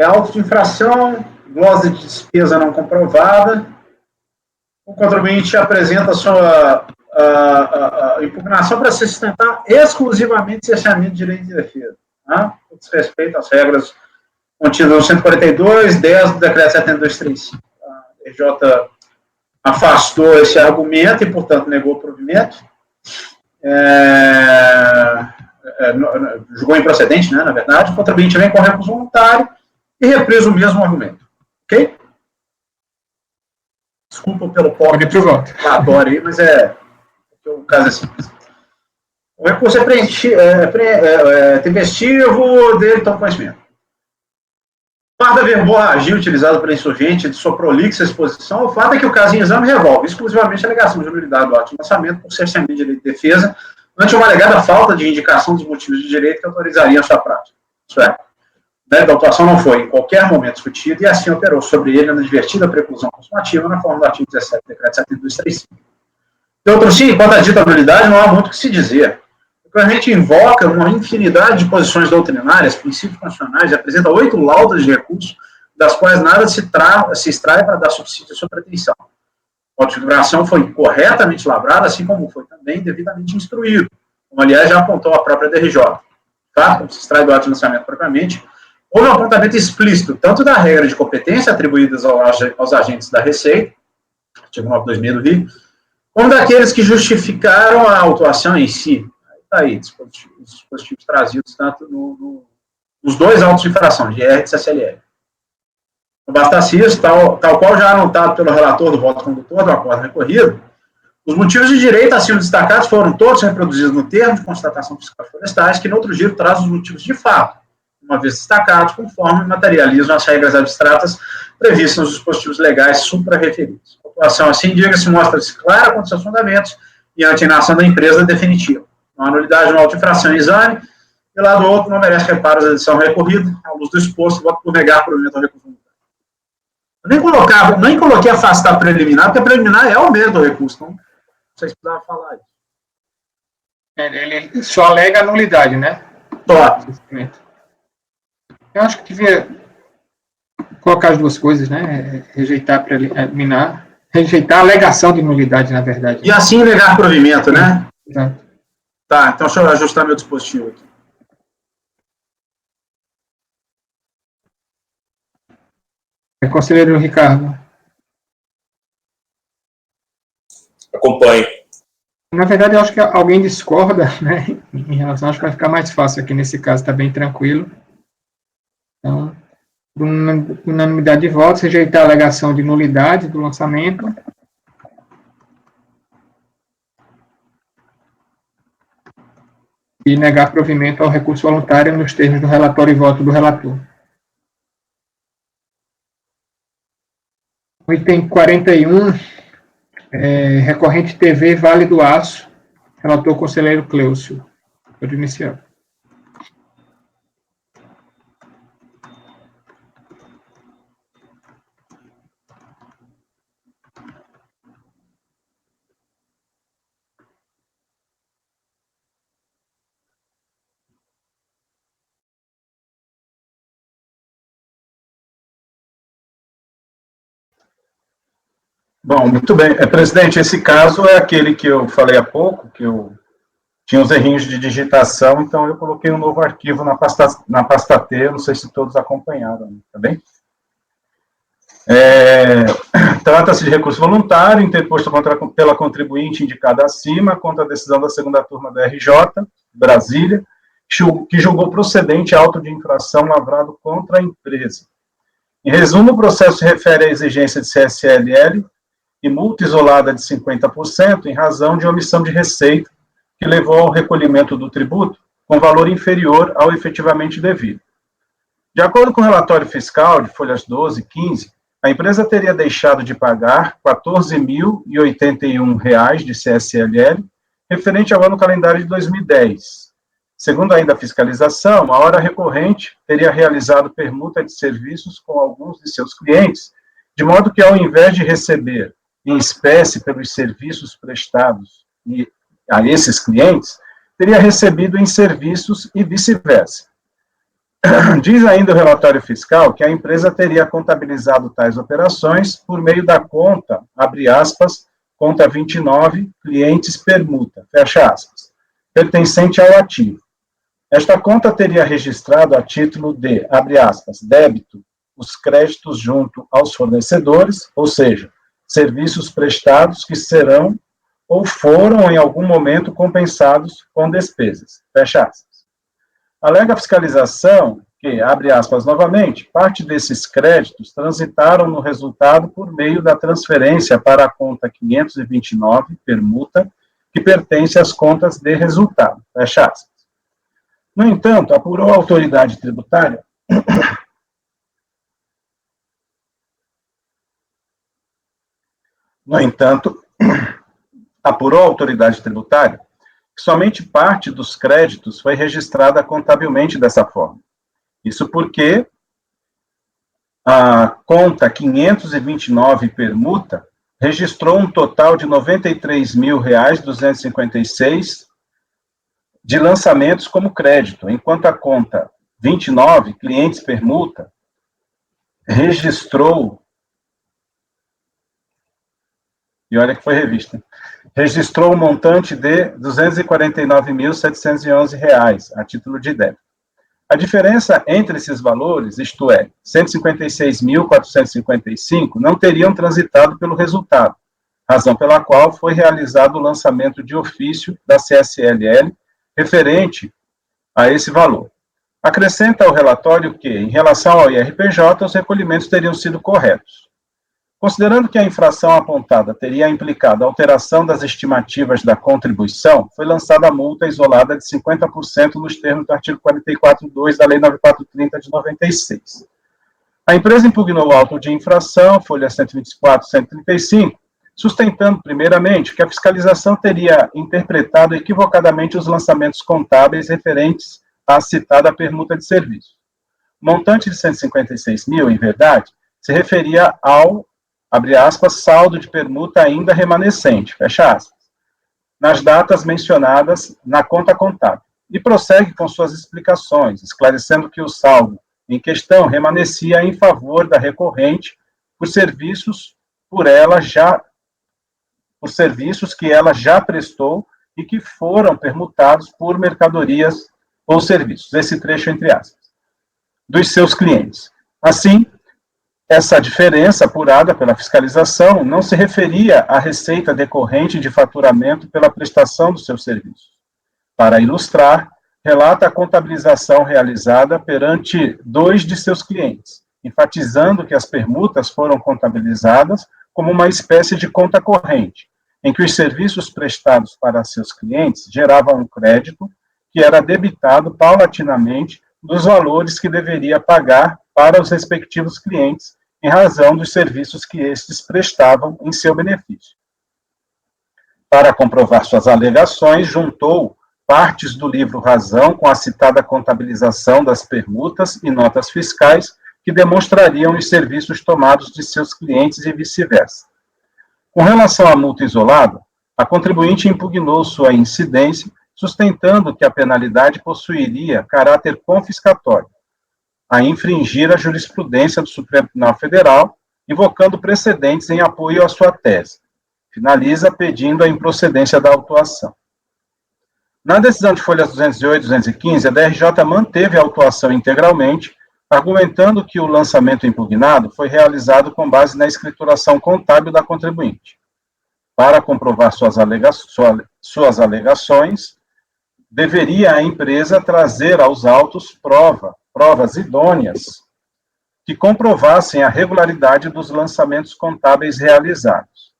S4: Auto de infração, glosa de despesa não comprovada. O contribuinte apresenta sua impugnação para se sustentar exclusivamente cerceamento de direito de defesa. Tá? Com respeito às regras contidas no 142, 10 do decreto 7235. A EJ afastou esse argumento e, portanto, negou o provimento. Julgou improcedente, né, na verdade. O contribuinte vem com recurso voluntário e reprisa o mesmo argumento. Ok? Desculpa pelo relatório aí, mas o caso é simples. O recurso é tempestivo, dele toma conhecimento. Parte da verborragia utilizada pela insurgente de sua prolixa exposição, o fato é que o caso em exame revolve exclusivamente a alegação de nulidade do ato de lançamento por cerceamento de direito de defesa ante uma alegada falta de indicação dos motivos de direito que autorizariam a sua prática. Isso é, da autuação não foi em qualquer momento discutida e assim operou sobre ele na divertida preclusão consumativa na forma do artigo 17 do decreto 7235. De outro sim, quanto à dita nulidade, não há muito o que se dizer. A gente invoca uma infinidade de posições doutrinárias, princípios constitucionais, e apresenta 8 laudas de recurso, das quais nada se extrai para dar subsídio à sua pretensão. A auto-liberação foi corretamente lavrada, assim como foi também devidamente instruído, como, aliás, já apontou a própria DRJ. Tá? Como se extrai do ato de lançamento propriamente, houve um apontamento explícito, tanto da regra de competência atribuídas aos agentes da Receita, artigo 926 do Rio, como daqueles que justificaram a autuação em si. Está aí, os dispositivos trazidos tanto nos 2 autos de infração, de IR e de CCLL. Não bastasse isso, tal qual já anotado pelo relator do voto condutor do acordo recorrido, os motivos de direito acima destacados foram todos reproduzidos no termo de constatação fiscal florestais, que no outro giro traz os motivos de fato, uma vez destacados, conforme materializam as regras abstratas previstas nos dispositivos legais supra-referidos. A atuação, assim, diga-se, mostra-se clara contra seus fundamentos e a inação da empresa definitiva. Uma nulidade de uma auto-infração em exame, e lá do outro não merece reparos à decisão recorrida, à luz do exposto, voto por negar provimento ao recurso. Eu nem coloquei afastar preliminar, porque a preliminar é o mesmo do recurso, então vocês precisavam falar isso.
S2: Ele só alega a nulidade, né?
S4: Top.
S2: Eu acho que devia colocar as duas coisas, né? Rejeitar a preliminar, rejeitar a alegação de nulidade, na verdade.
S4: E assim negar provimento, né?
S2: Exato.
S4: Tá, então deixa eu ajustar meu dispositivo aqui.
S2: Conselheiro Ricardo.
S3: Acompanho.
S2: Na verdade, eu acho que alguém discorda, né? Em relação, acho que vai ficar mais fácil aqui nesse caso, está bem tranquilo. Então, por unanimidade de votos, rejeitar a alegação de nulidade do lançamento. E negar provimento ao recurso voluntário nos termos do relatório e voto do relator. O item 41, recorrente TV Vale do Aço, relator conselheiro Cleucio. Pode iniciar.
S6: Bom, muito bem. Presidente, esse caso é aquele que eu falei há pouco, que eu tinha uns errinhos de digitação, então eu coloquei um novo arquivo na pasta T, não sei se todos acompanharam, tá bem? Trata-se de recurso voluntário, interposto pela contribuinte indicada acima, contra a decisão da segunda turma da RJ, Brasília, que julgou procedente auto de infração lavrado contra a empresa. Em resumo, o processo se refere à exigência de CSLL e multa isolada de 50% em razão de omissão de receita que levou ao recolhimento do tributo com valor inferior ao efetivamente devido. De acordo com o relatório fiscal de folhas 12 e 15, a empresa teria deixado de pagar R$ 14.081 de CSLL referente ao ano calendário de 2010. Segundo ainda a fiscalização, a hora recorrente teria realizado permuta de serviços com alguns de seus clientes, de modo que, ao invés de receber em espécie pelos serviços prestados a esses clientes, teria recebido em serviços e vice-versa. Diz ainda o relatório fiscal que a empresa teria contabilizado tais operações por meio da conta, abre aspas, conta 29, clientes permuta, fecha aspas, pertencente ao ativo. Esta conta teria registrado a título de, abre aspas, débito, os créditos junto aos fornecedores, ou seja, serviços prestados que serão ou foram em algum momento compensados com despesas, fecha aspas. Alega a fiscalização que, abre aspas novamente, parte desses créditos transitaram no resultado por meio da transferência para a conta 529, permuta, que pertence às contas de resultado. Fecha aspas. No entanto, apurou a autoridade tributária que somente parte dos créditos foi registrada contabilmente dessa forma. Isso porque a conta 529 permuta registrou um total de R$ 93.256 de lançamentos como crédito, enquanto a conta 29, clientes permuta, registrou, e olha que foi revista, registrou um montante de R$ 249.711 a título de débito. A diferença entre esses valores, isto é, 156.455, não teriam transitado pelo resultado, razão pela qual foi realizado o lançamento de ofício da CSLL referente a esse valor. Acrescenta ao relatório que, em relação ao IRPJ, os recolhimentos teriam sido corretos. Considerando que a infração apontada teria implicado a alteração das estimativas da contribuição, foi lançada a multa isolada de 50% nos termos do artigo 44.2 da Lei 9430 de 96. A empresa impugnou o auto de infração, folha 124-135, sustentando, primeiramente, que a fiscalização teria interpretado equivocadamente os lançamentos contábeis referentes à citada permuta de serviço. O montante de 156 mil, em verdade, se referia ao, abre aspas, saldo de permuta ainda remanescente, fecha aspas, nas datas mencionadas na conta contábil. E prossegue com suas explicações, esclarecendo que o saldo em questão remanescia em favor da recorrente por serviços que ela já prestou e que foram permutados por mercadorias ou serviços, esse trecho entre aspas, dos seus clientes. Assim, essa diferença apurada pela fiscalização não se referia à receita decorrente de faturamento pela prestação dos seus serviços. Para ilustrar, relata a contabilização realizada perante 2 de seus clientes, enfatizando que as permutas foram contabilizadas como uma espécie de conta corrente, em que os serviços prestados para seus clientes geravam um crédito que era debitado paulatinamente dos valores que deveria pagar para os respectivos clientes, em razão dos serviços que estes prestavam em seu benefício. Para comprovar suas alegações, juntou partes do livro Razão com a citada contabilização das permutas e notas fiscais que demonstrariam os serviços tomados de seus clientes e vice-versa. Com relação à multa isolada, a contribuinte impugnou sua incidência, sustentando que a penalidade possuiria caráter confiscatório, a infringir a jurisprudência do Supremo Tribunal Federal, invocando precedentes em apoio à sua tese. Finaliza pedindo a improcedência da autuação. Na decisão de folhas 208 e 215, a DRJ manteve a autuação integralmente, argumentando que o lançamento impugnado foi realizado com base na escrituração contábil da contribuinte. Para comprovar suas alegações, deveria a empresa trazer aos autos provas idôneas que comprovassem a regularidade dos lançamentos contábeis realizados.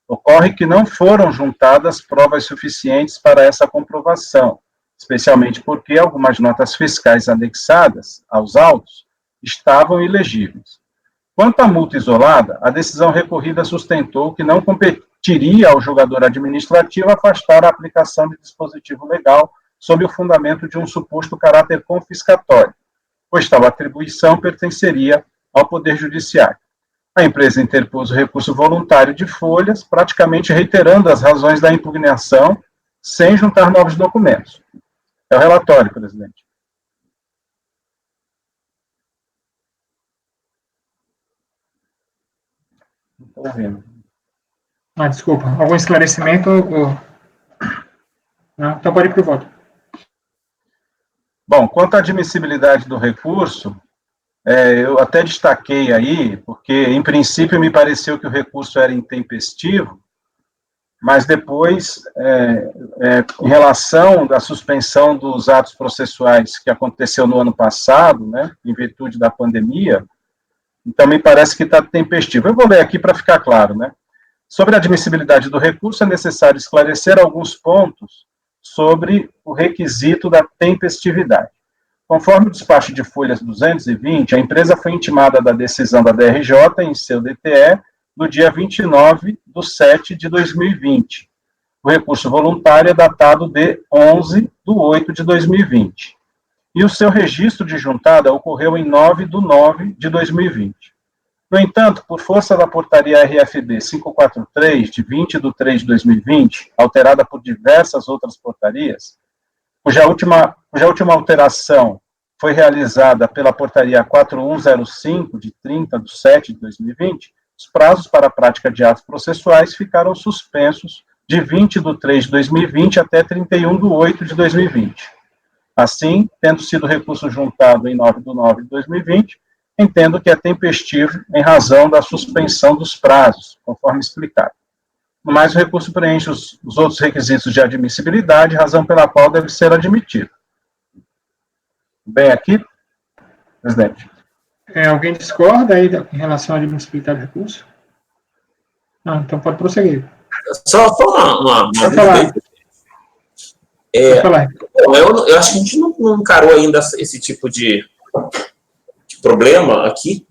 S6: Ocorre que não foram juntadas provas suficientes para essa comprovação, especialmente porque algumas notas fiscais anexadas aos autos estavam ilegíveis. Quanto à multa isolada, a decisão recorrida sustentou que não competiria ao julgador administrativo afastar a aplicação de dispositivo legal sob o fundamento de um suposto caráter confiscatório, pois tal atribuição pertenceria ao Poder Judiciário. A empresa interpôs o recurso voluntário de folhas, praticamente reiterando as razões da impugnação, sem juntar novos documentos. É o relatório, presidente. Não estou ouvindo.
S2: Desculpa. Algum esclarecimento? Não? Então pode ir para o voto.
S6: Bom, quanto à admissibilidade do recurso, eu até destaquei aí, porque, em princípio, me pareceu que o recurso era intempestivo, mas depois, em relação à suspensão dos atos processuais que aconteceu no ano passado, né, em virtude da pandemia, então me parece que está tempestivo. Eu vou ler aqui para ficar claro, né? Sobre a admissibilidade do recurso, é necessário esclarecer alguns pontos sobre o requisito da tempestividade. Conforme o despacho de folhas 220, a empresa foi intimada da decisão da DRJ em seu DTE no dia 29/7/2020. O recurso voluntário é datado de 11/8/2020. E o seu registro de juntada ocorreu em 9/9/2020. No entanto, por força da portaria RFB 543, de 20/3/2020, alterada por diversas outras portarias, cuja última alteração foi realizada pela portaria 4105, de 30/7/2020, os prazos para a prática de atos processuais ficaram suspensos de 20/3/2020 até 31/8/2020. Assim, tendo sido recurso juntado em 9/9/2020, entendo que é tempestivo em razão da suspensão dos prazos, conforme explicado. No mais, o recurso preenche os outros requisitos de admissibilidade, razão pela qual deve ser admitido. Bem aqui, presidente.
S2: Alguém discorda aí em relação à admissibilidade do recurso? Não, então pode prosseguir.
S3: Só uma
S2: Pode falar. Pode falar.
S3: Eu acho que a gente não encarou ainda esse tipo de problema aqui,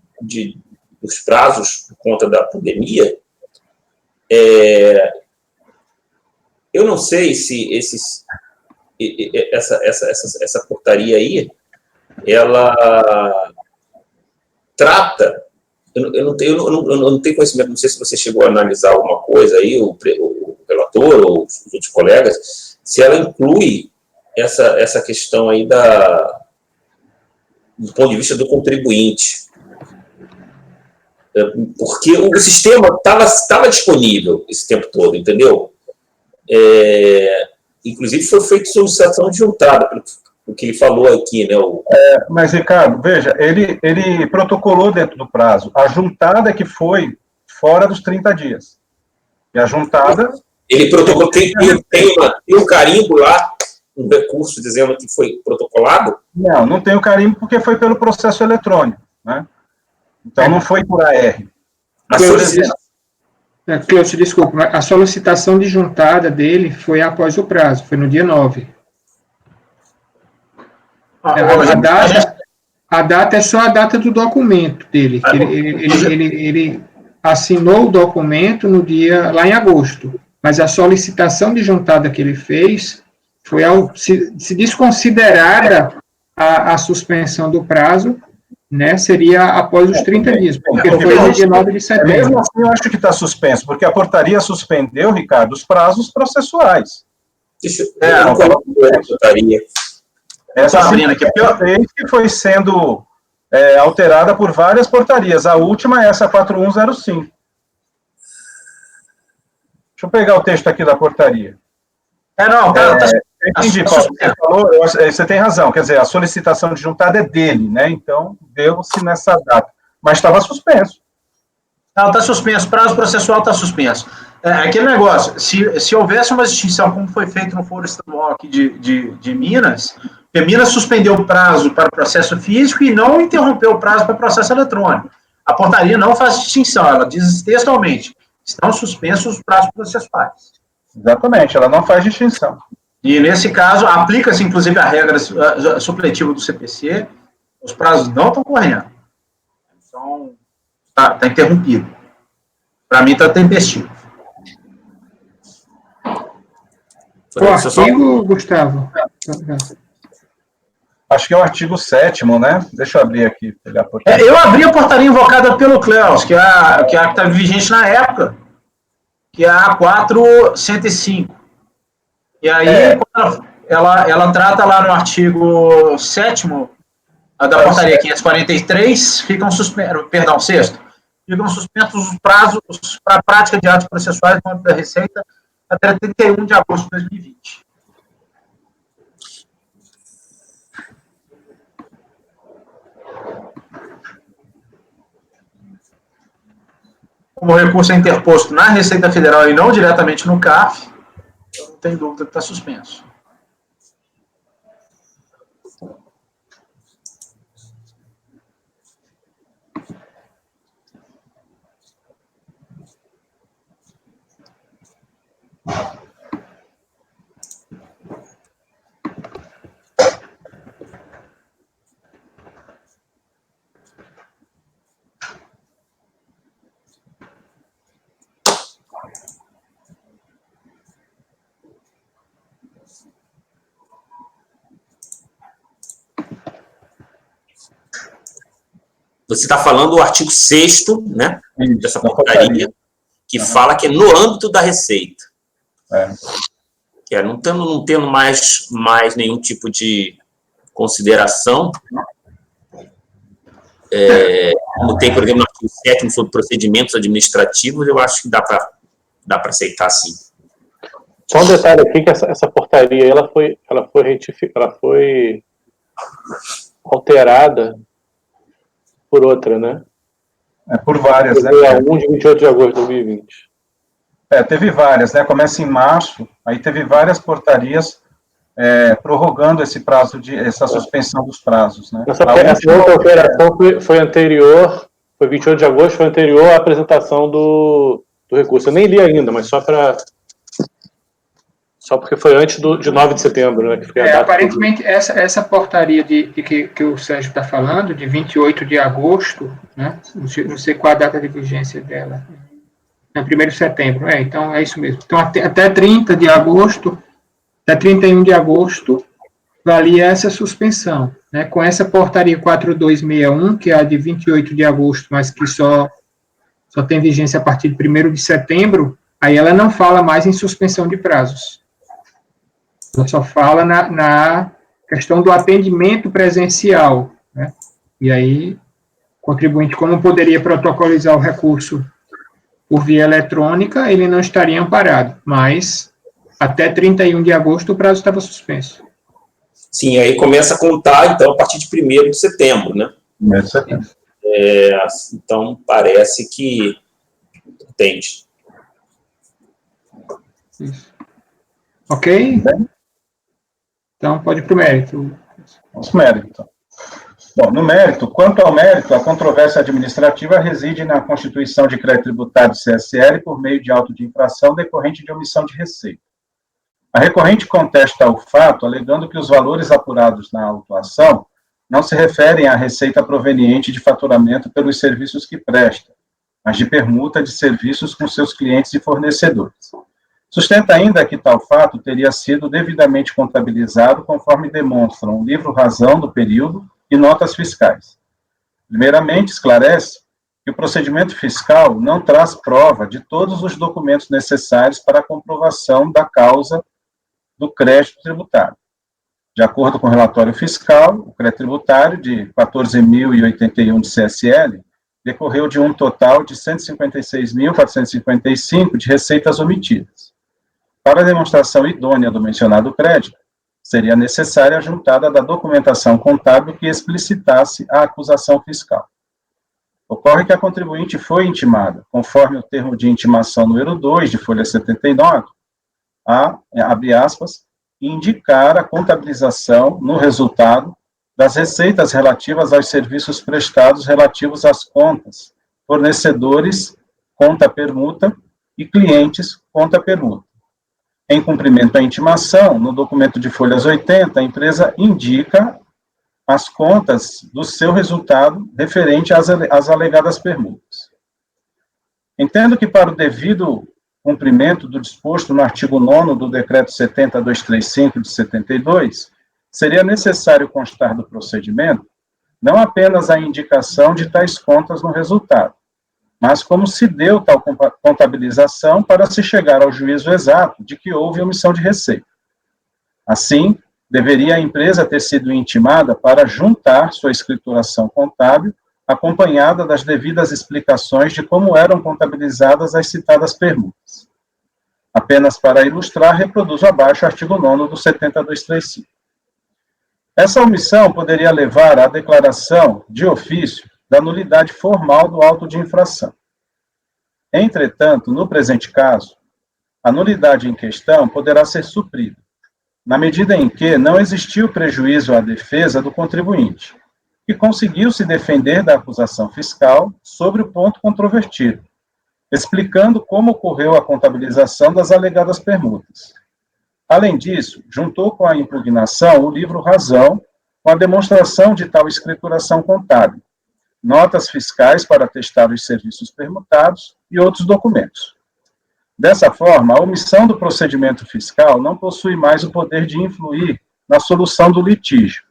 S3: dos prazos por conta da pandemia. Eu não sei se essa portaria aí, ela trata, eu não tenho conhecimento, não sei se você chegou a analisar alguma coisa aí, o relator ou os outros colegas, se ela inclui essa questão aí do ponto de vista do contribuinte. Porque o sistema estava disponível esse tempo todo, entendeu? Inclusive foi feita solicitação de juntada, o que ele falou aqui, né?
S6: Mas, Ricardo, veja, ele protocolou dentro do prazo. A juntada que foi fora dos 30 dias. E a juntada...
S3: Ele protocolou, tem um carimbo lá, um recurso dizendo que foi protocolado?
S6: Não tem o carimbo porque foi pelo processo eletrônico, né? Então, não foi por AR.
S2: Cleucio, desculpa, a solicitação de juntada dele foi após o prazo, foi no dia 9. A data é só a data do documento dele. Ele assinou o documento lá em agosto, mas a solicitação de juntada que ele fez foi se desconsiderada a suspensão do prazo, né, seria após os 30 dias, porque foi no dia 9 de setembro.
S6: Mesmo assim, eu acho que está suspenso, porque a portaria suspendeu, Ricardo, os prazos processuais.
S3: Não coloco a portaria.
S6: Essa que foi sendo alterada por várias portarias. A última é essa 4105. Deixa eu pegar o texto aqui da portaria. Entendi, Paulo, você falou, você tem razão, quer dizer, a solicitação de juntada é dele, né? Então, deu-se nessa data. Mas estava suspenso.
S4: Não, está suspenso, prazo processual está suspenso. Aquele negócio, se houvesse uma extinção, como foi feito no Foro Estadual aqui de Minas, porque Minas suspendeu o prazo para o processo físico e não interrompeu o prazo para o processo eletrônico. A portaria não faz distinção, ela diz textualmente, estão suspensos os prazos processuais.
S6: Exatamente, ela não faz distinção.
S4: E, nesse caso, aplica-se, inclusive, a regra supletiva do CPC, os prazos não estão correndo. Então, está interrompido. Para mim, está tempestivo.
S2: O artigo, Gustavo?
S6: Acho que é o artigo 7º, né? Deixa eu abrir aqui. Pegar a portaria.
S4: Eu abri a portaria invocada pelo Cleus, que é a que estava vigente na época, que é a 4105. E aí, ela trata lá no artigo 7º da portaria 543, ficam suspensos, perdão, 6º, ficam suspensos os prazos para a prática de atos processuais no âmbito da Receita até 31 de agosto de 2020. Como o recurso é interposto na Receita Federal e não diretamente no CAF, não tem dúvida que está suspenso.
S3: Você está falando do artigo 6º, né,
S6: Isso,
S3: dessa
S6: da
S3: portaria, que fala que é no âmbito da Receita.
S6: É.
S3: Que é, não tendo mais nenhum tipo de consideração, como tem, por exemplo, no artigo 7º sobre procedimentos administrativos, eu acho que dá para aceitar, sim.
S8: Só um detalhe aqui, que essa portaria ela foi alterada por outra, né?
S6: Por várias, né?
S8: Foi a 1 de 28 de agosto de 2020.
S6: Teve várias, né? Começa em março, aí teve várias portarias prorrogando esse prazo, essa suspensão dos prazos, né?
S8: Essa outra alteração foi anterior, foi 28 de agosto, foi anterior à apresentação do recurso. Eu nem li ainda, mas só porque foi antes de 9 de setembro, né? Que foi a data
S2: aparentemente, essa portaria que o Sérgio está falando, de 28 de agosto, né? Não sei qual a data de vigência dela. É 1º de setembro, então é isso mesmo. Então, até 30 de agosto, até 31 de agosto, valia essa suspensão, né? Com essa portaria 4261, que é a de 28 de agosto, mas que só tem vigência a partir de 1º de setembro, aí ela não fala mais em suspensão de prazos. Ela só fala na questão do atendimento presencial, né? E aí, o contribuinte, como poderia protocolizar o recurso por via eletrônica, ele não estaria amparado, mas até 31 de agosto o prazo estava suspenso.
S3: Sim, aí começa a contar, então, a partir de 1º de setembro, né?
S6: 1º de setembro.
S3: Então, parece que entende.
S2: Isso. Ok? Então, pode ir para o mérito.
S6: Vamos para o mérito, então. Bom, no mérito, quanto ao mérito, a controvérsia administrativa reside na constituição de crédito tributário do CSL por meio de auto de infração decorrente de omissão de receita. A recorrente contesta o fato, alegando que os valores apurados na autuação não se referem à receita proveniente de faturamento pelos serviços que presta, mas de permuta de serviços com seus clientes e fornecedores. Sustenta ainda que tal fato teria sido devidamente contabilizado conforme demonstram o livro-razão do período e notas fiscais. Primeiramente, esclarece que o procedimento fiscal não traz prova de todos os documentos necessários para a comprovação da causa do crédito tributário. De acordo com o relatório fiscal, o crédito tributário de 14.081 de CSL decorreu de um total de 156.455 de receitas omitidas. Para a demonstração idônea do mencionado crédito, seria necessária a juntada da documentação contábil que explicitasse a acusação fiscal. Ocorre que a contribuinte foi intimada, conforme o termo de intimação número 2 de folha 79, abre aspas, indicar a contabilização no resultado das receitas relativas aos serviços prestados relativos às contas, fornecedores, conta permuta, e clientes, conta permuta. Em cumprimento à intimação, no documento de folhas 80, a empresa indica as contas do seu resultado referente às alegadas permutas. Entendo que para o devido cumprimento do disposto no artigo 9º do Decreto 70.235 de 72, seria necessário constar do procedimento não apenas a indicação de tais contas no resultado, mas como se deu tal contabilização para se chegar ao juízo exato de que houve omissão de receita. Assim, deveria a empresa ter sido intimada para juntar sua escrituração contábil, acompanhada das devidas explicações de como eram contabilizadas as citadas permutas. Apenas para ilustrar, reproduzo abaixo o artigo 9º do 70.235. Essa omissão poderia levar à declaração de ofício da nulidade formal do auto de infração. Entretanto, no presente caso, a nulidade em questão poderá ser suprida, na medida em que não existiu prejuízo à defesa do contribuinte, que conseguiu se defender da acusação fiscal sobre o ponto controvertido, explicando como ocorreu a contabilização das alegadas permutas. Além disso, juntou com a impugnação o livro-razão com a demonstração de tal escrituração contábil, notas fiscais para atestar os serviços permutados e outros documentos. Dessa forma, a omissão do procedimento fiscal não possui mais o poder de influir na solução do litígio,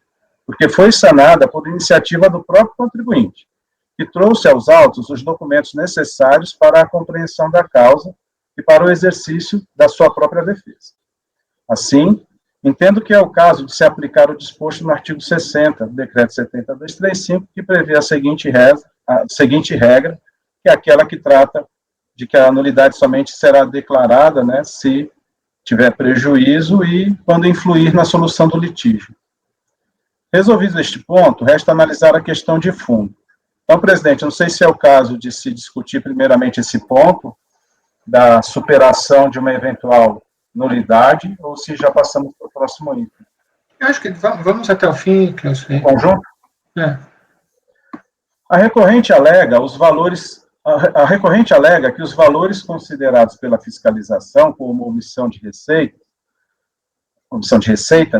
S6: porque foi sanada por iniciativa do próprio contribuinte, que trouxe aos autos os documentos necessários para a compreensão da causa e para o exercício da sua própria defesa. Assim, entendo que é o caso de se aplicar o disposto no artigo 60 do Decreto 70.235, que prevê a seguinte regra, que é aquela que trata de que a nulidade somente será declarada, né, se tiver prejuízo e quando influir na solução do litígio. Resolvido este ponto, resta analisar a questão de fundo. Então, presidente, não sei se é o caso de se discutir primeiramente esse ponto da superação de uma eventual nulidade, ou se já passamos para o próximo item.
S2: Eu acho que vamos até o fim, Cláudio.
S6: Conjunto?
S2: É.
S6: A recorrente alega que os valores considerados pela fiscalização como omissão de receita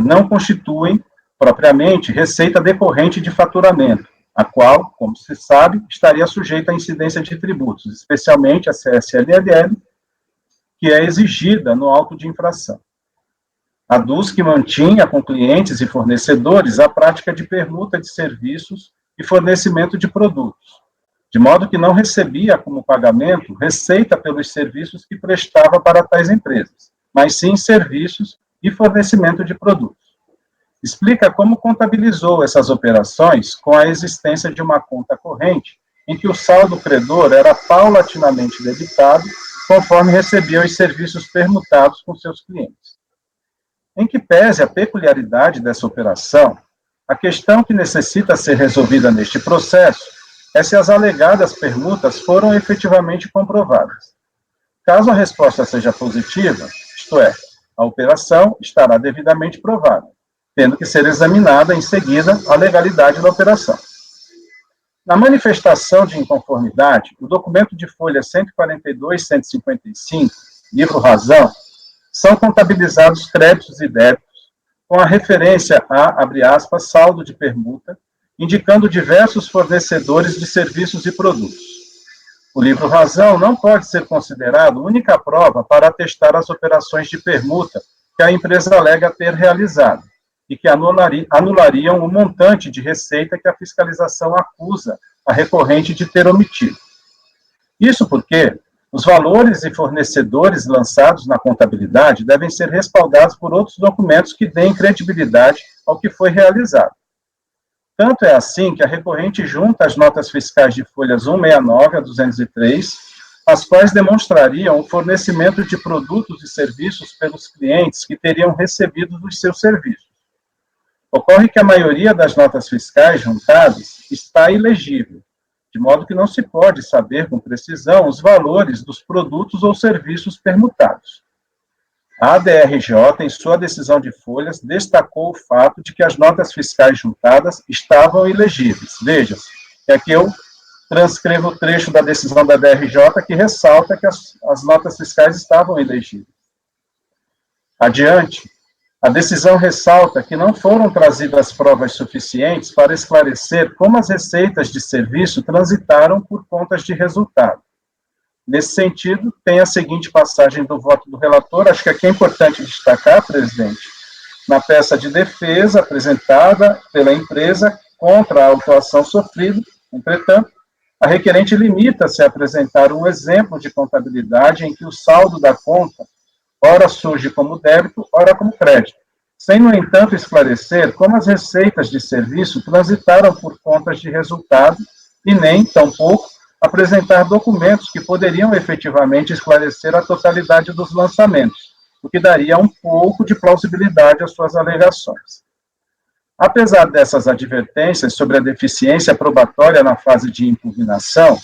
S6: não constituem propriamente receita decorrente de faturamento, a qual, como se sabe, estaria sujeita à incidência de tributos, especialmente a CSLL, que é exigida no auto de infração. Aduz que mantinha com clientes e fornecedores a prática de permuta de serviços e fornecimento de produtos, de modo que não recebia como pagamento receita pelos serviços que prestava para tais empresas, mas sim serviços e fornecimento de produtos. Explica como contabilizou essas operações com a existência de uma conta corrente em que o saldo credor era paulatinamente debitado conforme recebia os serviços permutados com seus clientes. Em que pese a peculiaridade dessa operação, a questão que necessita ser resolvida neste processo é se as alegadas permutas foram efetivamente comprovadas. Caso a resposta seja positiva, isto é, a operação estará devidamente provada, tendo que ser examinada em seguida a legalidade da operação. Na manifestação de inconformidade, o documento de folha 142 e 155, livro Razão, são contabilizados créditos e débitos com a referência a, abre aspas, saldo de permuta, indicando diversos fornecedores de serviços e produtos. O livro Razão não pode ser considerado única prova para atestar as operações de permuta que a empresa alega ter realizado e que anulariam o montante de receita que a fiscalização acusa a recorrente de ter omitido. Isso porque os valores e fornecedores lançados na contabilidade devem ser respaldados por outros documentos que deem credibilidade ao que foi realizado. Tanto é assim que a recorrente junta as notas fiscais de folhas 169 a 203, as quais demonstrariam o fornecimento de produtos e serviços pelos clientes que teriam recebido os seus serviços. Ocorre que a maioria das notas fiscais juntadas está ilegível, de modo que não se pode saber com precisão os valores dos produtos ou serviços permutados. A ADRJ, em sua decisão de folhas, destacou o fato de que as notas fiscais juntadas estavam ilegíveis. Veja, aqui eu transcrevo o trecho da decisão da ADRJ que ressalta que as notas fiscais estavam ilegíveis. Adiante, a decisão ressalta que não foram trazidas provas suficientes para esclarecer como as receitas de serviço transitaram por contas de resultado. Nesse sentido, tem a seguinte passagem do voto do relator, acho que aqui é importante destacar, presidente, na peça de defesa apresentada pela empresa contra a autuação sofrida, entretanto, a requerente limita-se a apresentar um exemplo de contabilidade em que o saldo da conta ora surge como débito, ora como crédito, sem, no entanto, esclarecer como as receitas de serviço transitaram por contas de resultado e nem, tampouco, apresentar documentos que poderiam efetivamente esclarecer a totalidade dos lançamentos, o que daria um pouco de plausibilidade às suas alegações. Apesar dessas advertências sobre a deficiência probatória na fase de impugnação,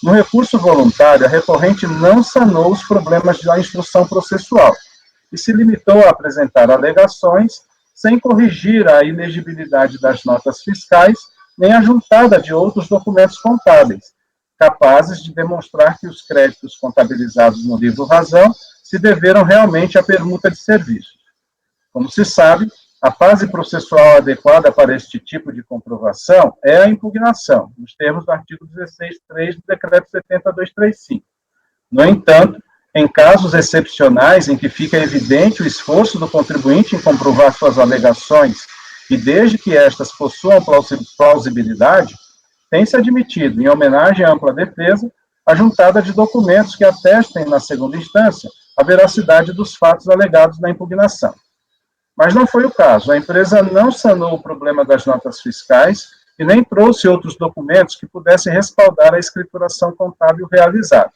S6: no recurso voluntário, a recorrente não sanou os problemas da instrução processual e se limitou a apresentar alegações sem corrigir a ilegibilidade das notas fiscais nem a juntada de outros documentos contábeis, capazes de demonstrar que os créditos contabilizados no livro Razão se deveram realmente à permuta de serviços. Como se sabe, a fase processual adequada para este tipo de comprovação é a impugnação, nos termos do artigo 16.3 do Decreto 70.235. No entanto, em casos excepcionais em que fica evidente o esforço do contribuinte em comprovar suas alegações e desde que estas possuam plausibilidade, tem se admitido, em homenagem à ampla defesa, a juntada de documentos que atestem, na segunda instância, a veracidade dos fatos alegados na impugnação. Mas não foi o caso. A empresa não sanou o problema das notas fiscais e nem trouxe outros documentos que pudessem respaldar a escrituração contábil realizada.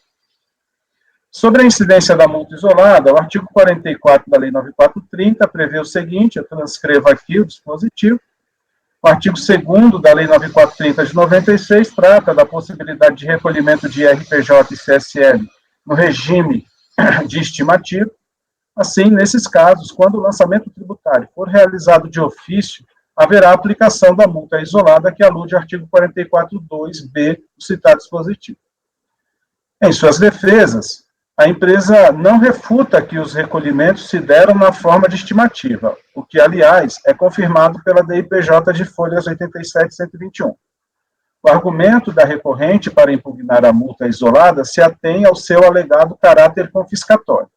S6: Sobre a incidência da multa isolada, o artigo 44 da Lei 9430 prevê o seguinte, eu transcrevo aqui o dispositivo. O artigo 2º da Lei 9430 de 96 trata da possibilidade de recolhimento de IRPJ e CSL no regime de estimativa. Assim, nesses casos, quando o lançamento tributário for realizado de ofício, haverá aplicação da multa isolada que alude ao artigo 44.2b do citado dispositivo. Em suas defesas, a empresa não refuta que os recolhimentos se deram na forma de estimativa, o que, aliás, é confirmado pela DIPJ de folhas 87 e 121. O argumento da recorrente para impugnar a multa isolada se atém ao seu alegado caráter confiscatório.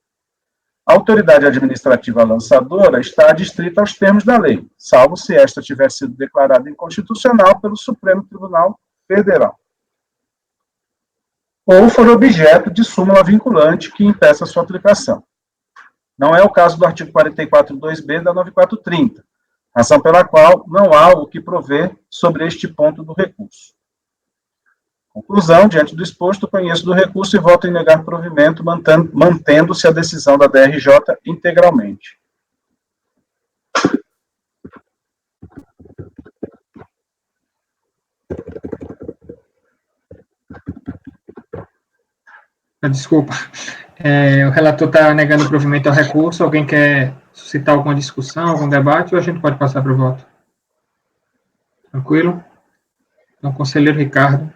S6: A autoridade administrativa lançadora está adstrita aos termos da lei, salvo se esta tiver sido declarada inconstitucional pelo Supremo Tribunal Federal, ou for objeto de súmula vinculante que impeça sua aplicação. Não é o caso do artigo 44.2b da 9430, razão pela qual não há o que prover sobre este ponto do recurso. Conclusão, diante do exposto, conheço do recurso e voto em negar provimento, mantendo-se a decisão da DRJ integralmente.
S2: Desculpa. O relator está negando o provimento ao recurso. Alguém quer suscitar alguma discussão, algum debate, ou a gente pode passar para o voto? Tranquilo? Então, conselheiro Ricardo.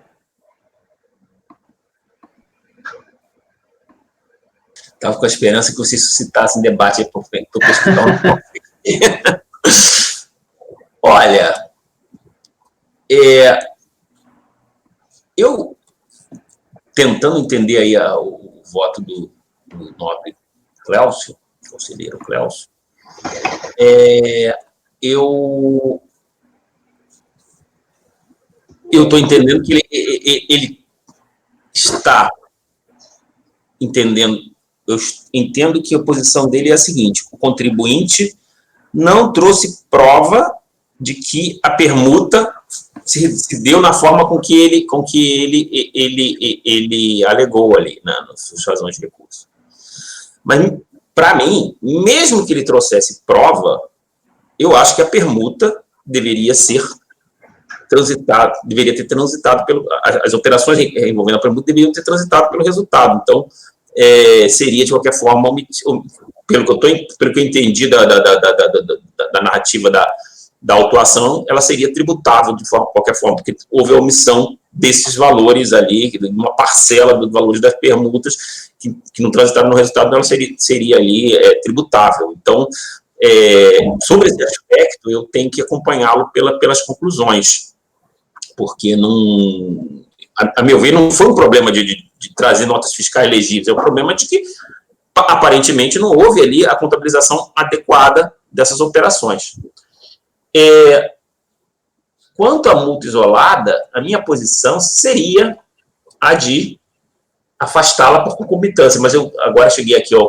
S3: Estava com a esperança que você suscitasse um debate para o escutar Olha, eu, tentando entender aí o voto do nobre Clélcio, conselheiro Clélcio, eu estou entendendo que ele está entendendo. Eu entendo que a posição dele é a seguinte: o contribuinte não trouxe prova de que a permuta se deu na forma com que ele alegou ali, nas suas razões de recurso. Mas, para mim, mesmo que ele trouxesse prova, eu acho que a permuta deveria ter transitado as operações envolvendo a permuta deveriam ter transitado pelo resultado. Então, seria, de qualquer forma, pelo que eu entendi da narrativa da autuação, ela seria tributável de qualquer forma, porque houve a omissão desses valores ali, uma parcela dos valores das permutas que não transitaram no resultado, ela seria ali tributável. Então, sobre esse aspecto, eu tenho que acompanhá-lo pelas conclusões, porque não... A meu ver, não foi um problema de trazer notas fiscais legíveis, é um problema de que, aparentemente, não houve ali a contabilização adequada dessas operações. Quanto à multa isolada, a minha posição seria a de afastá-la por concomitância, mas eu agora cheguei aqui ao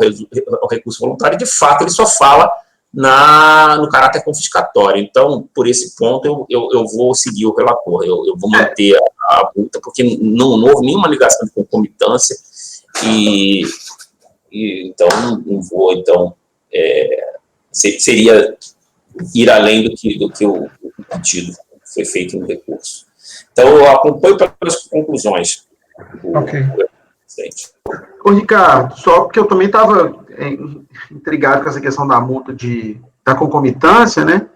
S3: recurso voluntário e, de fato, ele só fala no caráter confiscatório. Então, por esse ponto, eu vou seguir o relator, eu vou manter a multa, porque não houve nenhuma ligação de concomitância, então, não vou, seria ir além do que o pedido foi feito no recurso. Então, eu acompanho pelas conclusões do presidente.
S5: Ô, Ricardo, só porque eu também estava intrigado com essa questão da multa da concomitância, né?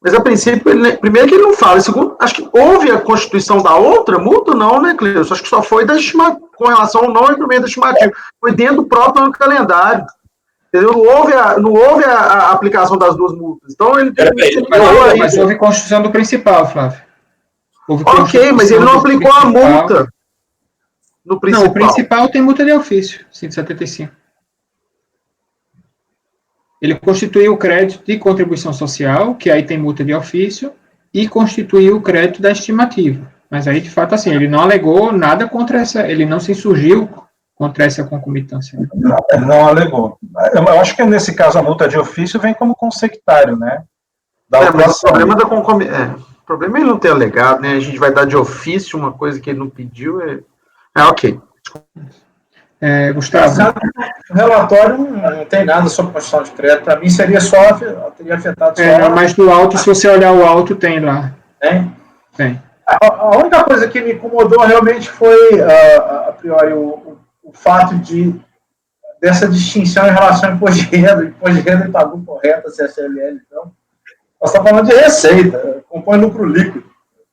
S5: Mas, a princípio, primeiro que ele não fala, segundo, acho que houve a constituição da outra multa, não, né, Cleus? Acho que só foi com relação ao não cumprimento da estimativa. Foi dentro do próprio ano calendário. Entendeu? Não houve a aplicação das duas multas. Então, ele tem que falar
S2: mas houve constituição do principal, Flávio.
S5: Ok, mas ele não aplicou a multa no principal.
S2: Não, o principal tem multa de ofício, 175. Ele constituiu o crédito de contribuição social, que aí tem multa de ofício, e constituiu o crédito da estimativa. Mas aí, de fato, assim, ele não alegou nada contra essa, ele não se insurgiu contra essa concomitância.
S6: Não, ele não alegou. Eu acho que nesse caso a multa de ofício vem como consectário, né?
S5: Mas o problema da concomitância... O problema é ele não ter alegado, né? A gente vai dar de ofício uma coisa que ele não pediu. Ok.
S2: Gustavo.
S4: O relatório não tem nada sobre construção de crédito. Para mim, seria teria afetado só...
S2: Mas do alto, se você olhar o alto, tem lá. Tem.
S4: A única coisa que me incomodou realmente foi, a priori, o fato dessa distinção em relação ao imposto de renda. O imposto de renda ele pagou correto a CSLL, então... Nós estamos falando de receita, compõe lucro líquido.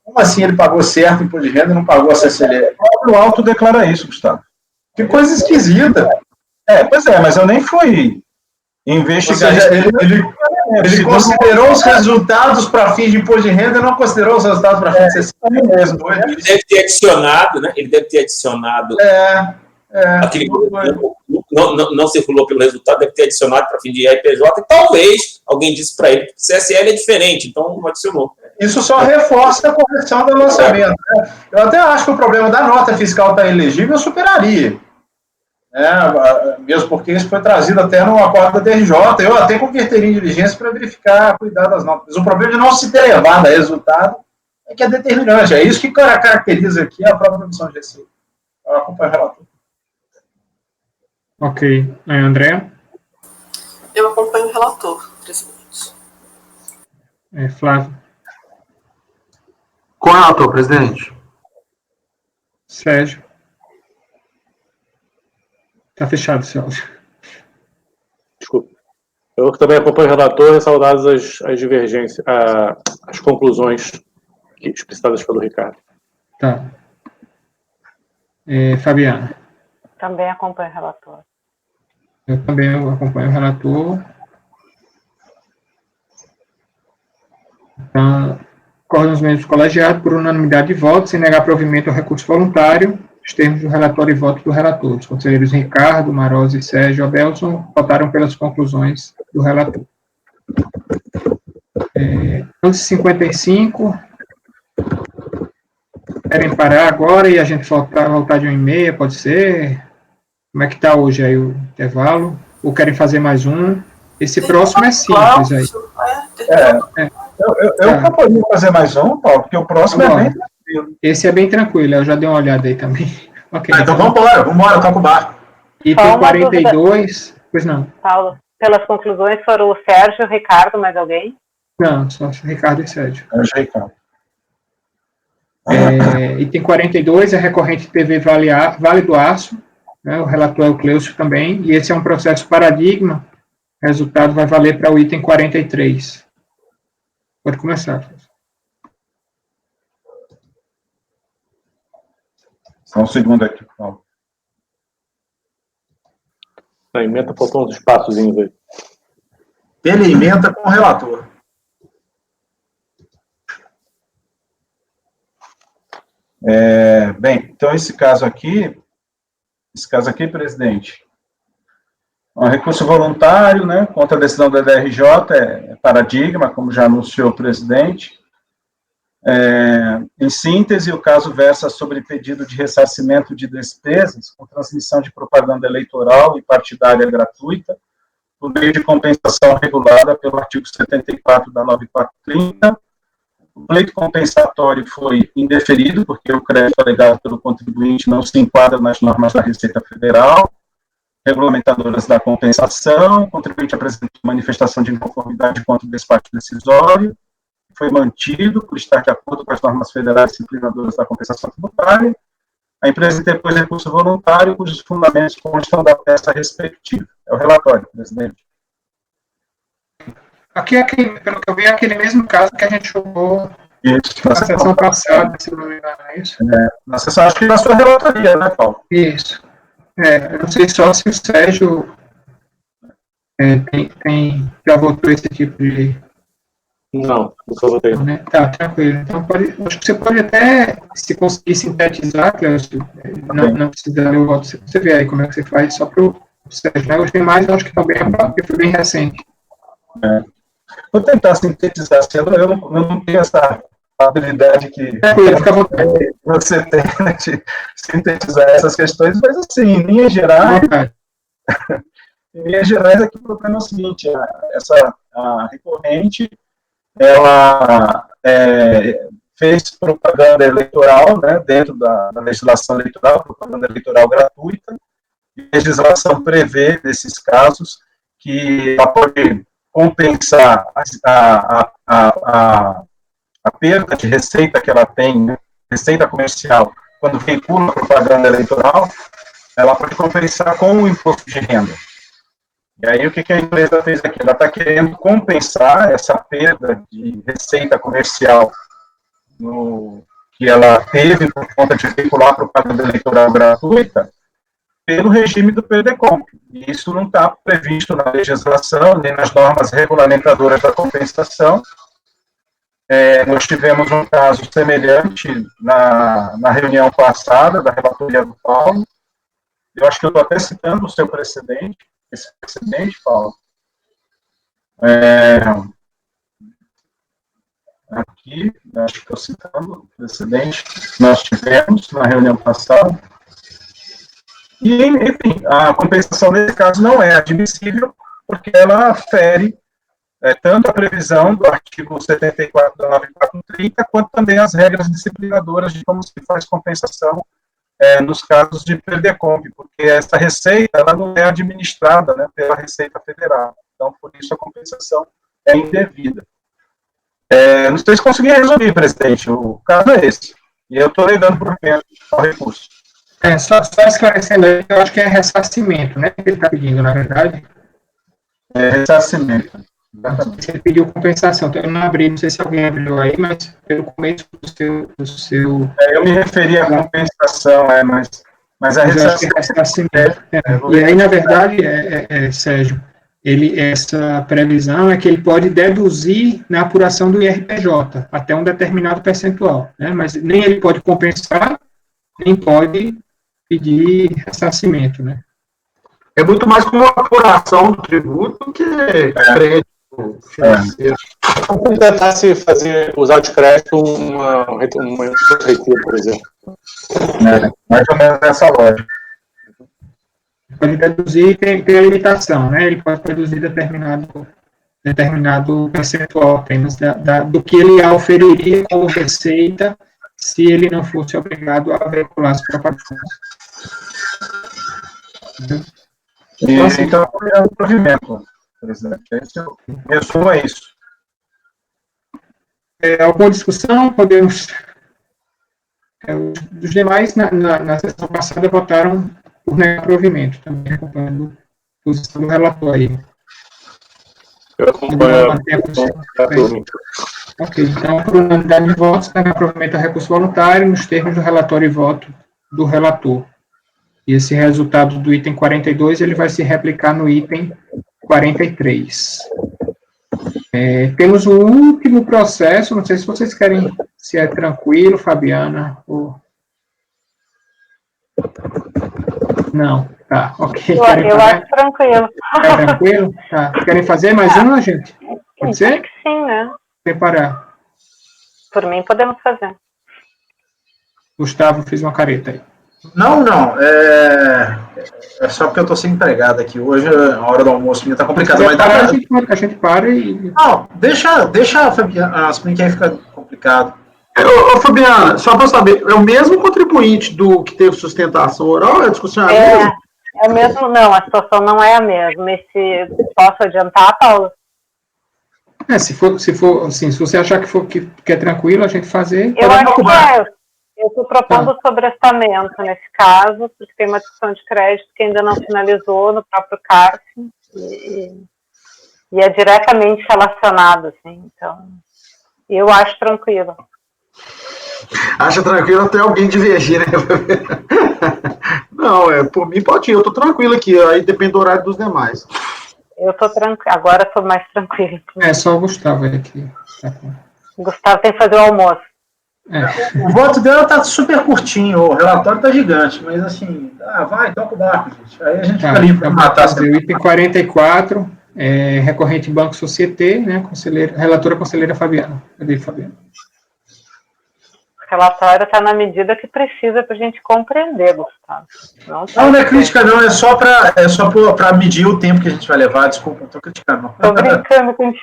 S4: Como assim ele pagou certo o imposto de renda e não pagou a CSLL?
S6: O próprio auto declara isso, Gustavo.
S4: Que coisa esquisita.
S6: Pois é, mas eu nem fui investigar.
S4: Ou seja, ele considerou os resultados para fins de imposto de renda e não considerou os resultados para fins de CSLL.
S3: Ele deve ter adicionado, né? Ele deve ter adicionado. Aquele não circulou pelo resultado, deve ter adicionado para fim de IPJ, e talvez alguém disse para ele que o CSL é diferente, então não adicionou.
S4: Isso só reforça a correção do lançamento. Né? Eu até acho que o problema da nota fiscal estar elegível superaria. Mesmo porque isso foi trazido até no acordo da DRJ. Eu até converteria em diligência para verificar, cuidar das notas. Mas o problema de não se ter levado a resultado é que é determinante. É isso que caracteriza aqui a própria emissão de receita. Eu acompanho o relator.
S2: Ok. André?
S7: Eu acompanho o relator, presidente.
S2: Flávio?
S5: Com o relator, presidente.
S2: Sérgio? Está fechado, Sérgio.
S8: Desculpa. Eu também acompanho o relator, ressalvadas as divergências, as conclusões explicitadas pelo Ricardo.
S2: Tá. Fabiana?
S9: Também acompanho o relator.
S2: Eu também acompanho o relator. Então, acordam os membros colegiados por unanimidade de votos, sem negar provimento ao recurso voluntário, os termos do relatório e voto do relator. Os conselheiros Ricardo, Marosa e Sérgio Abelson votaram pelas conclusões do relator. 11h55. Querem parar agora e a gente voltar de 1h30, pode ser? Como é que está hoje aí o intervalo? Ou querem fazer mais um? Esse próximo é simples aí.
S6: Eu proporia fazer mais um, Paulo, porque o próximo é bem tranquilo.
S2: Esse é bem tranquilo, eu já dei uma olhada aí também. Okay.
S4: Então vamos embora, toca o barco.
S2: E tem 42, pois não.
S9: Paulo, pelas conclusões foram o Sérgio, o Ricardo, mais alguém?
S2: Não, só o Ricardo e Sérgio.
S6: Ricardo.
S2: Item 42 é recorrente TV Vale do Aço, né, o relator é o Cleucio também, e esse é um processo paradigma, o resultado vai valer para o item 43. Pode começar.
S6: Só um segundo aqui, Paulo.
S8: A emenda faltou uns espaçozinhos aí.
S4: Ele emenda com o relator.
S6: Bem, então esse caso aqui, presidente, um recurso voluntário, né, contra a decisão da DRJ, é paradigma, como já anunciou o presidente. Em síntese, o caso versa sobre pedido de ressarcimento de despesas com transmissão de propaganda eleitoral e partidária gratuita, por meio de compensação regulada pelo artigo 74 da 9430. O pleito compensatório foi indeferido, porque o crédito alegado pelo contribuinte não se enquadra nas normas da Receita Federal, regulamentadoras da compensação. O contribuinte apresentou manifestação de inconformidade contra o despacho decisório, foi mantido por estar de acordo com as normas federais disciplinadoras da compensação tributária. A empresa interpôs recurso voluntário, cujos fundamentos constam da peça respectiva. É o relatório, presidente.
S2: Aqui, pelo que eu vi, é aquele mesmo caso que a gente jogou na sessão passada, se não me engano, é isso?
S6: Na sessão, acho que na sua relatoria, né, Paulo?
S2: Isso. Eu não sei só se o Sérgio já votou esse tipo de...
S8: Não, nunca votei.
S2: Tá, tranquilo. Então, acho que você pode até, se conseguir sintetizar, Cleucio, não precisa ler o voto, você vê aí como é que você faz, só para o Sérgio. Eu gostei mais, acho que também porque foi bem recente.
S6: Vou tentar sintetizar, eu não tenho essa a habilidade que você tem de sintetizar essas questões, mas assim, em linhas gerais, aqui o problema é o seguinte, a recorrente, ela fez propaganda eleitoral, né, dentro da legislação eleitoral, propaganda eleitoral gratuita, e a legislação prevê, nesses casos, que ela pode compensar a perda de receita que ela tem, né, receita comercial, quando veicula a propaganda eleitoral, ela pode compensar com o imposto de renda. E aí, o que a empresa fez aqui? Ela está querendo compensar essa perda de receita comercial que ela teve por conta de veicular a propaganda eleitoral gratuita pelo regime do PDCOMP. E isso não está previsto na legislação, nem nas normas regulamentadoras da compensação. Nós tivemos um caso semelhante na reunião passada da relatoria do Paulo. Eu acho que eu estou até citando o seu precedente, esse precedente, Paulo. Aqui, acho que estou citando o precedente que nós tivemos na reunião passada. E, enfim, a compensação nesse caso não é admissível, porque ela fere tanto a previsão do artigo 74 da 9430, quanto também as regras disciplinadoras de como se faz compensação nos casos de PDCOMP, porque essa receita ela não é administrada, né, pela Receita Federal. Então, por isso a compensação é indevida. Não sei se consegui resolver, presidente. O caso é esse. E eu estou negando por o recurso.
S2: Só esclarecendo aí, eu acho que é ressarcimento, né? Que ele está pedindo, na verdade.
S6: Ressarcimento.
S2: Se ele pediu compensação, então eu não abri, não sei se alguém abriu aí, mas pelo começo do seu...
S6: eu me referi à compensação, mas é ressarcimento.
S2: E aí, na verdade, Sérgio, essa previsão é que ele pode deduzir na apuração do IRPJ, até um determinado percentual, né? Mas nem ele pode compensar, nem pode pedir ressarcimento, né?
S5: É muito mais como uma apuração do tributo que crédito financeiro.
S8: Vamos tentar usar de crédito uma retiro, por exemplo.
S6: Mais ou menos essa lógica.
S2: Pode deduzir tem a limitação, né? Ele pode deduzir determinado percentual apenas do que ele auferiria como receita se ele não fosse obrigado a veicular as propagandas.
S6: Então, é o provimento, presidente. Resumo é isso.
S2: Alguma discussão? Podemos... os demais, na sessão passada, votaram por negar provimento, também acompanhando a posição do relator aí.
S8: Eu acompanho a turma.
S2: Ok, então, por unanimidade de votos, negar provimento a recurso voluntário nos termos do relatório e voto do relator. E esse resultado do item 42, ele vai se replicar no item 43. Temos o último processo, não sei se vocês querem, se é tranquilo, Fabiana, ou... Não, tá, ok.
S9: Eu acho tranquilo.
S2: É tranquilo? Tá. Querem fazer mais uma, gente? Pode ser?
S9: Acho que sim, né?
S2: Preparar.
S9: Por mim, podemos fazer.
S2: Gustavo fez uma careta aí.
S4: Não. É só porque eu estou sem empregado aqui. Hoje, a hora do almoço minha está complicada. Mas
S2: a gente para e...
S4: Não, deixa a Fabiana, que aí fica complicado.
S5: Ô, Fabiana, só para saber, é o mesmo contribuinte do que teve sustentação oral? A discussão é a mesma?
S9: É o mesmo, não, a situação não é a mesma. Posso adiantar, Paulo?
S2: Se for assim, se você achar que é tranquilo a gente fazer...
S9: Eu acho que eu estou propondo sobrestamento nesse caso, porque tem uma discussão de crédito que ainda não finalizou no próprio CARF e é diretamente relacionado, assim, então eu acho tranquilo.
S5: Acha tranquilo até alguém divergir, né? Não, por mim pode ir, eu estou tranquilo aqui, aí depende do horário dos demais.
S9: Eu estou tranquilo, agora estou mais tranquilo.
S2: Só o Gustavo aqui. Tá.
S9: O Gustavo tem que fazer o almoço.
S4: O voto dela tá super curtinho, o relatório tá gigante, mas assim, vai, toca o barco, gente. Aí a gente fica livre para matar.
S2: O item 44, recorrente Banco Société, né, relatora conselheira Fabiana. Cadê, Fabiana?
S9: relatório está na medida que precisa para a gente compreender, Gustavo.
S4: Não é crítica, não, é só para medir o tempo que a gente vai levar. Desculpa, não estou criticando.
S9: Estou brincando contigo.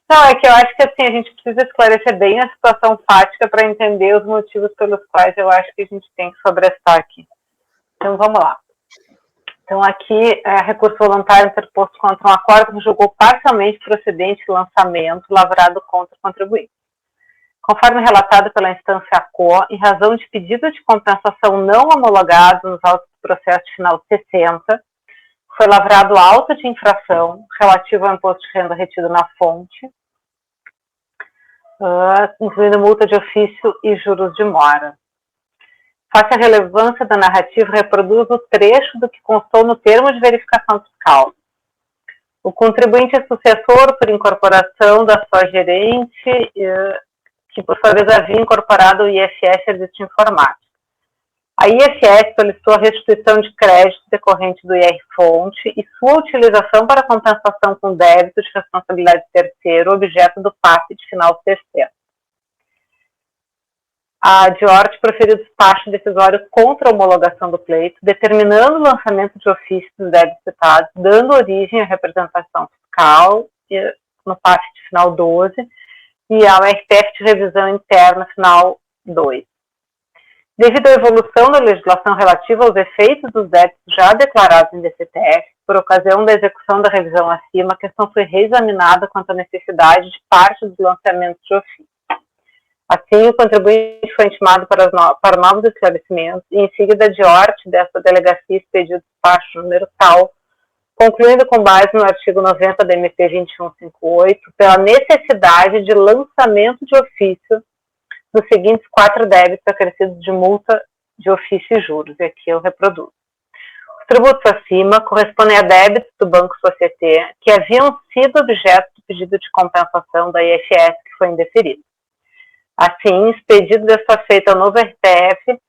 S9: Não, é que eu acho que assim, a gente precisa esclarecer bem a situação fática para entender os motivos pelos quais eu acho que a gente tem que sobresstar aqui. Então, vamos lá. Então, aqui, recurso voluntário interposto contra um acordo que julgou parcialmente procedente o lançamento lavrado contra o contribuinte. Conforme relatado pela instância ACO, em razão de pedido de compensação não homologado nos autos do processo final 60, foi lavrado auto de infração relativo ao imposto de renda retido na fonte, incluindo multa de ofício e juros de mora. Face à relevância da narrativa, reproduz o trecho do que constou no termo de verificação fiscal. O contribuinte é sucessor por incorporação da sua gerente, que por sua vez havia incorporado o IFS Serviço Informático. A IFS solicitou a restituição de crédito decorrente do IR-fonte e sua utilização para compensação com débito de responsabilidade terceiro, objeto do PASSE de final 60. A Diort proferiu despacho decisório contra a homologação do pleito, determinando o lançamento de ofício dos débitos citados, dando origem à representação fiscal no PASSE de final 12 e ao RTF de revisão interna final 2. Devido à evolução da legislação relativa aos efeitos dos débitos já declarados em DCTF, por ocasião da execução da revisão acima, a questão foi reexaminada quanto à necessidade de parte dos lançamentos de ofício. Assim, o contribuinte foi intimado para novos esclarecimentos e, em seguida, a Diort dessa delegacia expediu despacho número tal, concluindo com base no artigo 90 da MP 2158, pela necessidade de lançamento de ofício dos seguintes 4 débitos acrescidos de multa de ofício e juros, e aqui eu reproduzo. Os tributos acima correspondem a débitos do Banco Société que haviam sido objeto do pedido de compensação da IFS que foi indeferido. Assim, expedido desta feita ao novo RTF,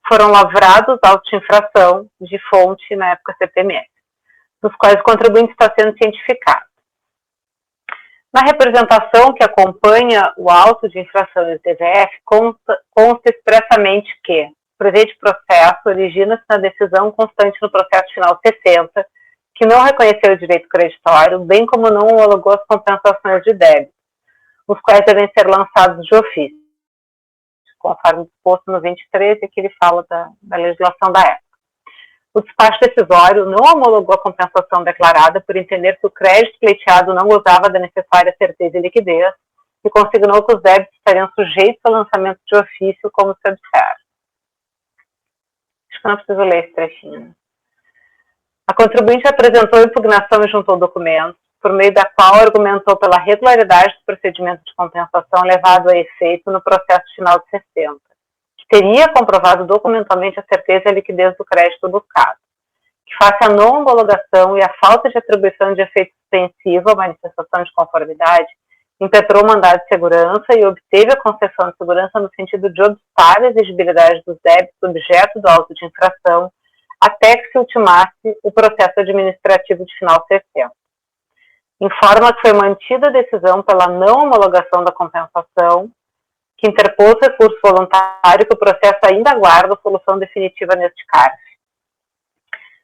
S9: foram lavrados autos de infração de fonte na época CPMF, dos quais o contribuinte está sendo cientificado. Na representação que acompanha o auto de infração e o TVF, consta expressamente que o presente processo origina-se na decisão constante no processo final 60, que não reconheceu o direito creditório, bem como não homologou as compensações de débito, os quais devem ser lançados de ofício, conforme disposto no 23, que ele fala da legislação da época. O despacho decisório não homologou a compensação declarada por entender que o crédito pleiteado não gozava da necessária certeza e liquidez e consignou que os débitos estariam sujeitos ao lançamento de ofício, como se observa. Acho que não preciso ler esse trechinho. A contribuinte apresentou impugnação e juntou documentos, por meio da qual argumentou pela regularidade do procedimento de compensação levado a efeito no processo final de 60. Teria comprovado documentalmente a certeza e a liquidez do crédito buscado, que face à não homologação e à falta de atribuição de efeito suspensivo à manifestação de conformidade, impetrou o mandado de segurança e obteve a concessão de segurança no sentido de obstar a exigibilidade dos débitos objeto do auto de infração até que se ultimasse o processo administrativo de final 60. Informa que foi mantida a decisão pela não homologação da compensação, que interpôs recurso voluntário que o processo ainda aguarda a solução definitiva neste caso.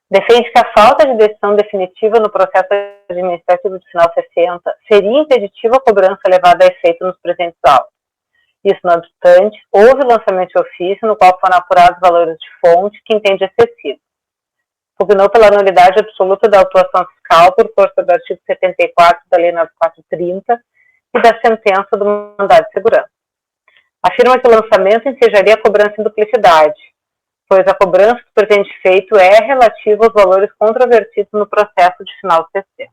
S9: Defende que a falta de decisão definitiva no processo administrativo de final 60 seria impeditiva a cobrança levada a efeito nos presentes autos. Isso, não obstante, houve lançamento de ofício no qual foram apurados valores de fonte que entende excessivo. Pugnou pela nulidade absoluta da autuação fiscal por força do artigo 74 da Lei 9430 e da sentença do mandado de segurança. Afirma que o lançamento ensejaria a cobrança em duplicidade, pois a cobrança do presente feito é relativa aos valores controvertidos no processo de final de 60.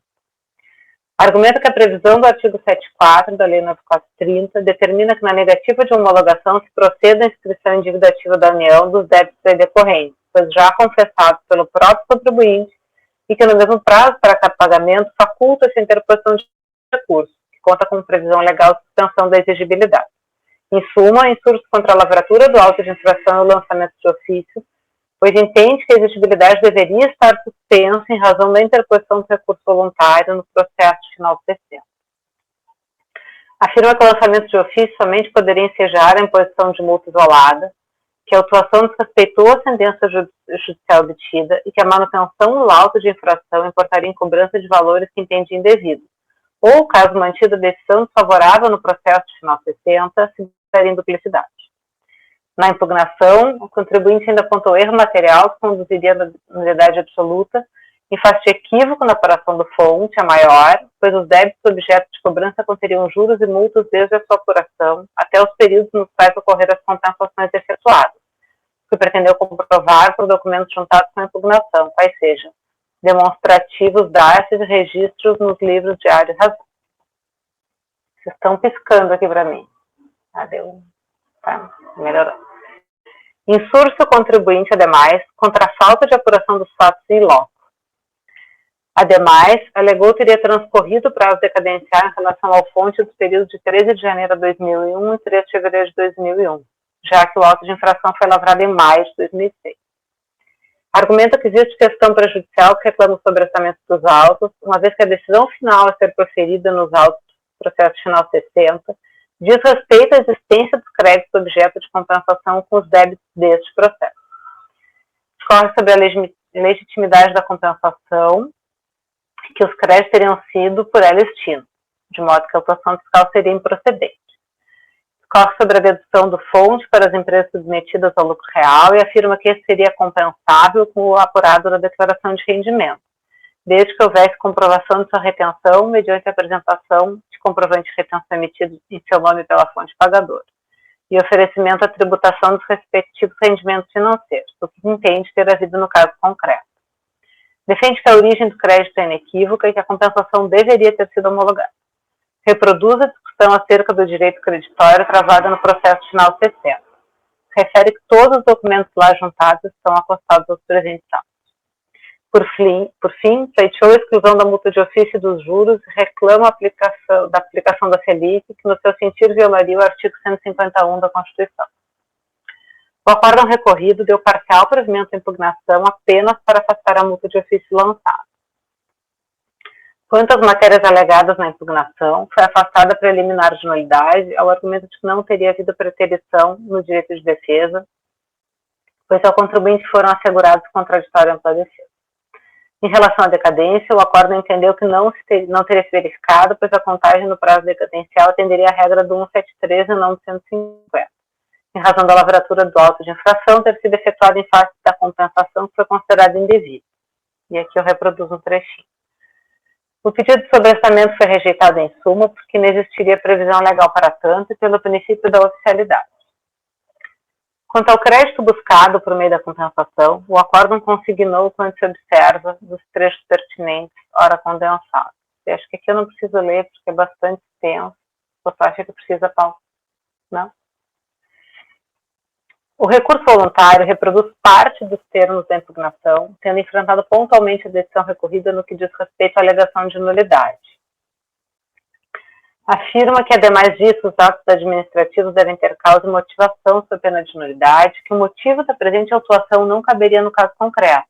S9: Argumenta que a previsão do artigo 74 da Lei 9430 determina que na negativa de homologação se proceda a inscrição em dívida ativa da União dos débitos decorrentes, pois já confessados pelo próprio contribuinte, e que no mesmo prazo para pagamento faculta-se a interposição de recurso, que conta com previsão legal de suspensão da exigibilidade. Em suma, insurge contra a lavratura do auto de infração e o lançamento de ofício, pois entende que a exigibilidade deveria estar suspensa em razão da interposição do recurso voluntário no processo final 60. Afirma que o lançamento de ofício somente poderia ensejar a imposição de multa isolada, que a autuação desrespeitou a sentença judicial obtida e que a manutenção no laudo de infração importaria em cobrança de valores que entendia indevidos, ou, caso mantida a decisão desfavorável no processo de final 60, se daria em duplicidade. Na impugnação, o contribuinte ainda apontou erro material que conduziria à nulidade absoluta em face de equívoco na apuração do fonte, a maior, pois os débitos objeto de cobrança conteriam juros e multas desde a sua apuração até os períodos nos quais ocorreram as compensações efetuadas, que pretendeu comprovar por documentos juntados com a impugnação, quais sejam demonstrativos, datas e registros nos livros diários. Vocês estão piscando aqui para mim. Deu. Tá, melhorou. Insurge o contribuinte, ademais, contra a falta de apuração dos fatos em loco. Ademais, alegou teria transcorrido o prazo decadencial em relação ao fonte dos períodos de 13 de janeiro de 2001 e 3 de fevereiro de 2001, já que o auto de infração foi lavrado em maio de 2006. Argumenta que existe questão prejudicial que reclama o sobrestamento dos autos, uma vez que a decisão final a ser proferida nos autos do processo final 60 diz respeito à existência dos créditos objeto de compensação com os débitos deste processo. Discorre sobre a legitimidade da compensação, que os créditos teriam sido por ela extintos, de modo que a autuação fiscal seria improcedente. Discorre sobre a dedução do fonte para as empresas submetidas ao lucro real e afirma que esse seria compensável com o apurado da declaração de rendimento, desde que houvesse comprovação de sua retenção mediante a apresentação de comprovante de retenção emitido em seu nome pela fonte pagadora e oferecimento à tributação dos respectivos rendimentos financeiros, o que entende ter havido no caso concreto. Defende que a origem do crédito é inequívoca e que a compensação deveria ter sido homologada. Reproduz a discussão acerca do direito creditório travada no processo final 60. Refere que todos os documentos lá juntados estão acostados aos presentes autos. Por fim, pleiteou a exclusão da multa de ofício dos juros e reclama da aplicação da Selic, que no seu sentido violaria o artigo 151 da Constituição. O acórdão recorrido deu parcial provimento à impugnação apenas para afastar a multa de ofício lançada. Quanto às matérias alegadas na impugnação, foi afastada a preliminar de nulidade ao argumento de que não teria havido preterição no direito de defesa, pois ao contribuinte foram assegurados contraditório ampla defesa. Em relação à decadência, o acórdão entendeu que não teria se verificado, pois a contagem no prazo decadencial atenderia à regra do 173 e não do 150. Em razão da lavratura do auto de infração ter sido efetuada em face da compensação que foi considerada indevida. E aqui eu reproduzo um trechinho. O pedido de sobrestamento foi rejeitado em suma porque não existiria previsão legal para tanto e pelo princípio da oficialidade. Quanto ao crédito buscado por meio da compensação, o acórdão consignou quando se observa dos trechos pertinentes, ora condensados. Eu acho que aqui eu não preciso ler porque é bastante extenso. Você acha que precisa, Paulo? Não? O recurso voluntário reproduz parte dos termos da impugnação, tendo enfrentado pontualmente a decisão recorrida no que diz respeito à alegação de nulidade. Afirma que, ademais disso, os atos administrativos devem ter causa e motivação sob pena de nulidade, que o motivo da presente autuação não caberia no caso concreto,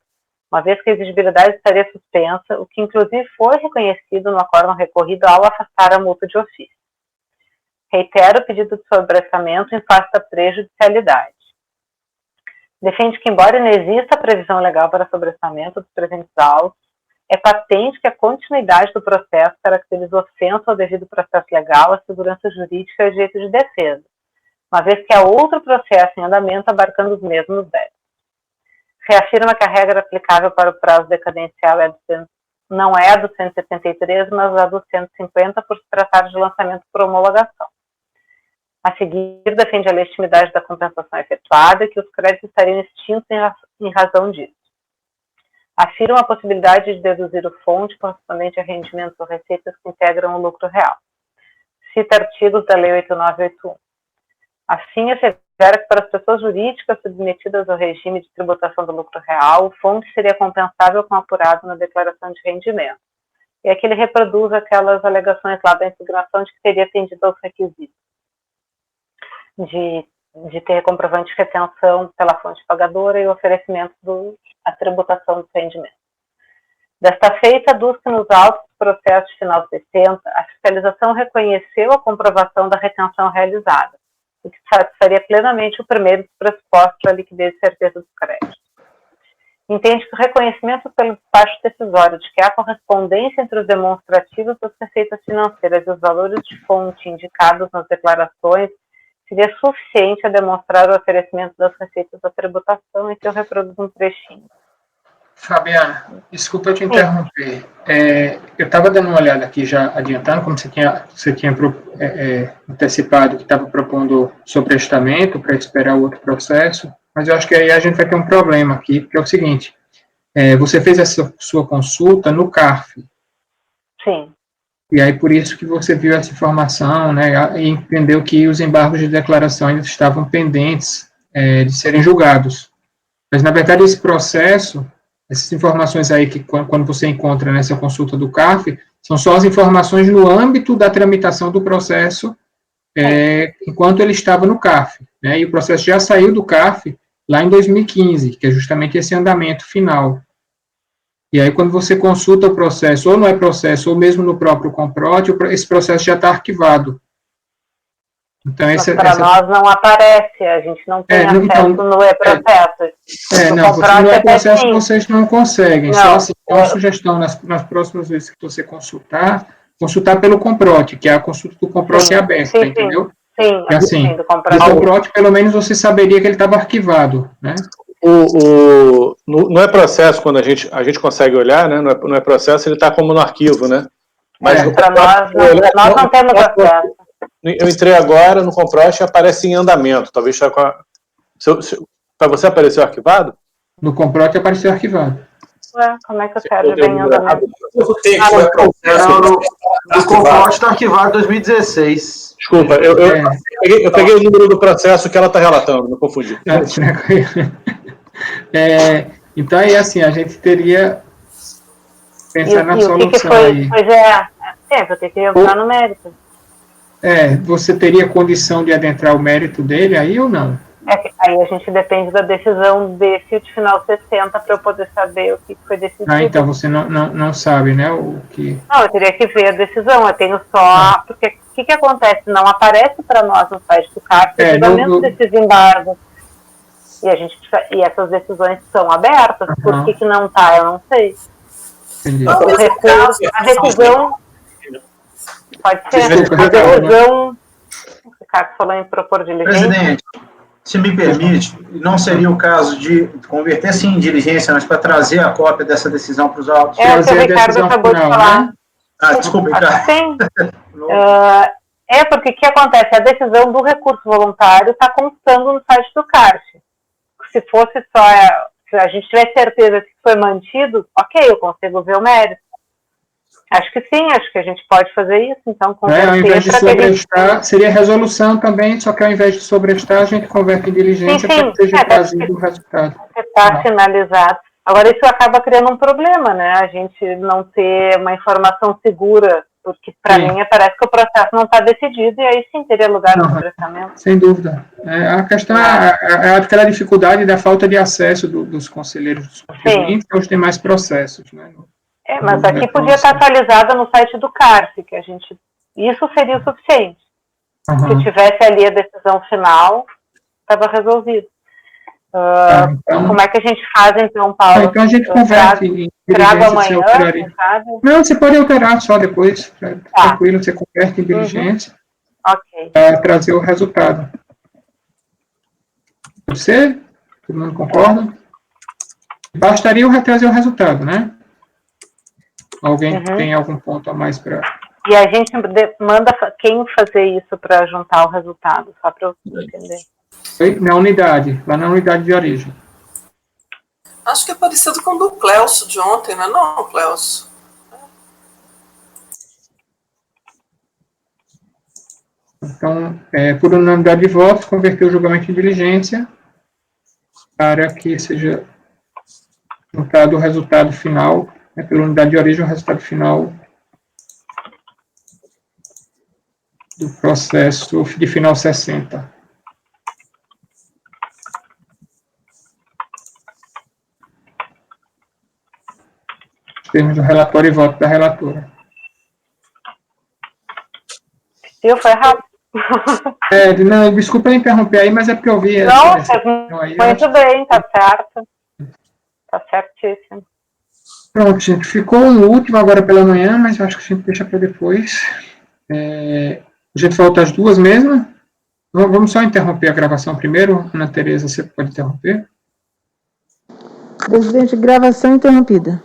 S9: uma vez que a exigibilidade estaria suspensa, o que inclusive foi reconhecido no acórdão recorrido ao afastar a multa de ofício. Reitera o pedido de sobrestamento em face da prejudicialidade. Defende que, embora não exista previsão legal para sobrestamento dos presentes autos, é patente que a continuidade do processo caracteriza ofensa ao devido processo legal, à segurança jurídica e ao direito de defesa, uma vez que há outro processo em andamento abarcando os mesmos débitos. Reafirma que a regra aplicável para o prazo decadencial não é a do 173, mas a do 150 por se tratar de lançamento por homologação. A seguir, defende a legitimidade da compensação efetuada e que os créditos estariam extintos em razão disso. Afirma a possibilidade de deduzir o fonte correspondente a rendimentos ou receitas que integram o lucro real. Cita artigos da Lei 8981. Assim, assevera que para as pessoas jurídicas submetidas ao regime de tributação do lucro real, o fonte seria compensável com apurado na declaração de rendimento. E aqui ele reproduz aquelas alegações lá da impugnação de que teria atendido aos requisitos de ter comprovante de retenção pela fonte pagadora e o oferecimento da tributação dos rendimentos. Desta feita, aduz que nos autos do processo de final 60, a fiscalização reconheceu a comprovação da retenção realizada, o que satisfaria plenamente o primeiro dos pressupostos da liquidez e certeza do crédito. Entende que o reconhecimento pelo despacho decisório de que há correspondência entre os demonstrativos das receitas financeiras e os valores de fonte indicados nas declarações seria suficiente a demonstrar o oferecimento das receitas da tributação, e que eu reproduzo um trechinho.
S2: Fabiana, desculpa eu te interromper. Eu estava dando uma olhada aqui, já adiantando, como você tinha antecipado que estava propondo sobrestamento para esperar o outro processo, mas eu acho que aí a gente vai ter um problema aqui, porque é o seguinte, você fez essa sua consulta no CARF.
S9: Sim.
S2: E aí por isso que você viu essa informação, né, e entendeu que os embargos de declaração ainda estavam pendentes de serem julgados. Mas, na verdade, esse processo, essas informações aí que quando você encontra nessa consulta do CARF, são só as informações no âmbito da tramitação do processo enquanto ele estava no CARF, né, e o processo já saiu do CARF lá em 2015, que é justamente esse andamento final. E aí, quando você consulta o processo, ou no processo, ou mesmo no próprio Comprote, esse processo já está arquivado. Então,
S9: mas para nós não aparece, a gente não tem acesso no e-processo.
S2: Não, no e-processo vocês não conseguem, só assim, uma sugestão nas próximas vezes que você consultar pelo Comprote, que a consulta do Comprote é aberta, entendeu?
S9: Sim,
S2: e assim, do Comprote, pelo menos você saberia que ele estava arquivado, né?
S8: No e-processo, quando a gente consegue olhar, né, no e-processo, ele está como no arquivo, né? Mas
S9: para nós não temos acesso.
S8: Eu entrei agora no Comprote e aparece em andamento. Talvez para você apareceu arquivado?
S2: No Comprote apareceu arquivado.
S9: Ué, como é que eu quero ver em andamento?
S5: No Comprote está arquivado em 2016.
S8: Desculpa, eu peguei o número do processo que ela está relatando, não confundi.
S2: Então, aí, assim, a gente teria pensar na solução
S9: que foi?
S2: aí.
S9: Pois vou ter que entrar no mérito.
S2: Você teria condição de adentrar o mérito dele aí ou não?
S9: Aí a gente depende da decisão desse de final 60 para eu poder saber o que foi decidido.
S2: Então você não sabe, né, o que...
S9: Não, eu teria que ver a decisão, eu tenho só... Porque o que acontece? Não aparece para nós no site do CARF o julgamento desses embargos. E essas decisões são abertas. Por que não está? Eu não sei.
S2: Entendi.
S9: A decisão... Pode ser. A decisão... O Ricardo falou em propor diligência.
S4: Presidente, se me permite, não seria o caso de converter sim em diligência, mas para trazer a cópia dessa decisão para os autos?
S9: O que o Ricardo acabou de falar.
S4: Né? Desculpa, Ricardo.
S9: Sim. Porque o que acontece? A decisão do recurso voluntário está constando no site do CARF. Se fosse só... Se a gente tiver certeza que foi mantido, ok, eu consigo ver o mérito. Acho que sim, acho que a gente pode fazer isso, então
S2: ao invés de sobrestar, seria resolução também, só que ao invés de sobrestar, a gente converte em diligência para que seja trazido o resultado.
S9: Está finalizado. Agora, isso acaba criando um problema, né? A gente não ter uma informação segura, porque para mim parece que o processo não está decidido, e aí sim teria lugar no sobrestamento.
S2: Sem dúvida. A questão é aquela dificuldade da falta de acesso dos conselheiros dos contribuintes aos demais processos, né?
S9: Mas aqui podia estar atualizada no site do CARF, que a gente... Isso seria o suficiente. Se tivesse ali a decisão final, estava resolvido. Como é que a gente faz, então, Paulo?
S2: Então a gente converte em
S9: trago amanhã, sabe?
S2: Não, você pode alterar só depois. Tranquilo, você converte em diligência.
S9: Ok.
S2: Para trazer o resultado. Pode ser? Todo mundo concorda? Bastaria eu trazer o resultado, né? Alguém tem algum ponto a mais para...
S9: E a gente manda quem fazer isso para juntar o resultado, só para eu entender.
S2: Na unidade, lá na unidade de origem.
S7: Acho que é parecido com o do Cleuso de ontem, não é não, Cleuso?
S2: Então, por unanimidade de votos, converter o julgamento em diligência para que seja juntado o resultado final, pela unidade de origem, o resultado final do processo de final 60. Em termos do relatório e voto da relatora.
S9: Viu? Foi rápido.
S2: Não, desculpa eu interromper aí, mas é porque eu vi...
S9: Não,
S2: aí,
S9: muito bem, tá certo. Tá certíssimo.
S2: Pronto, gente, ficou um último agora pela manhã, mas eu acho que a gente deixa para depois. A gente volta às 2 mesmo. Vamos só interromper a gravação primeiro. Ana Tereza, você pode interromper?
S1: Presidente, gravação interrompida.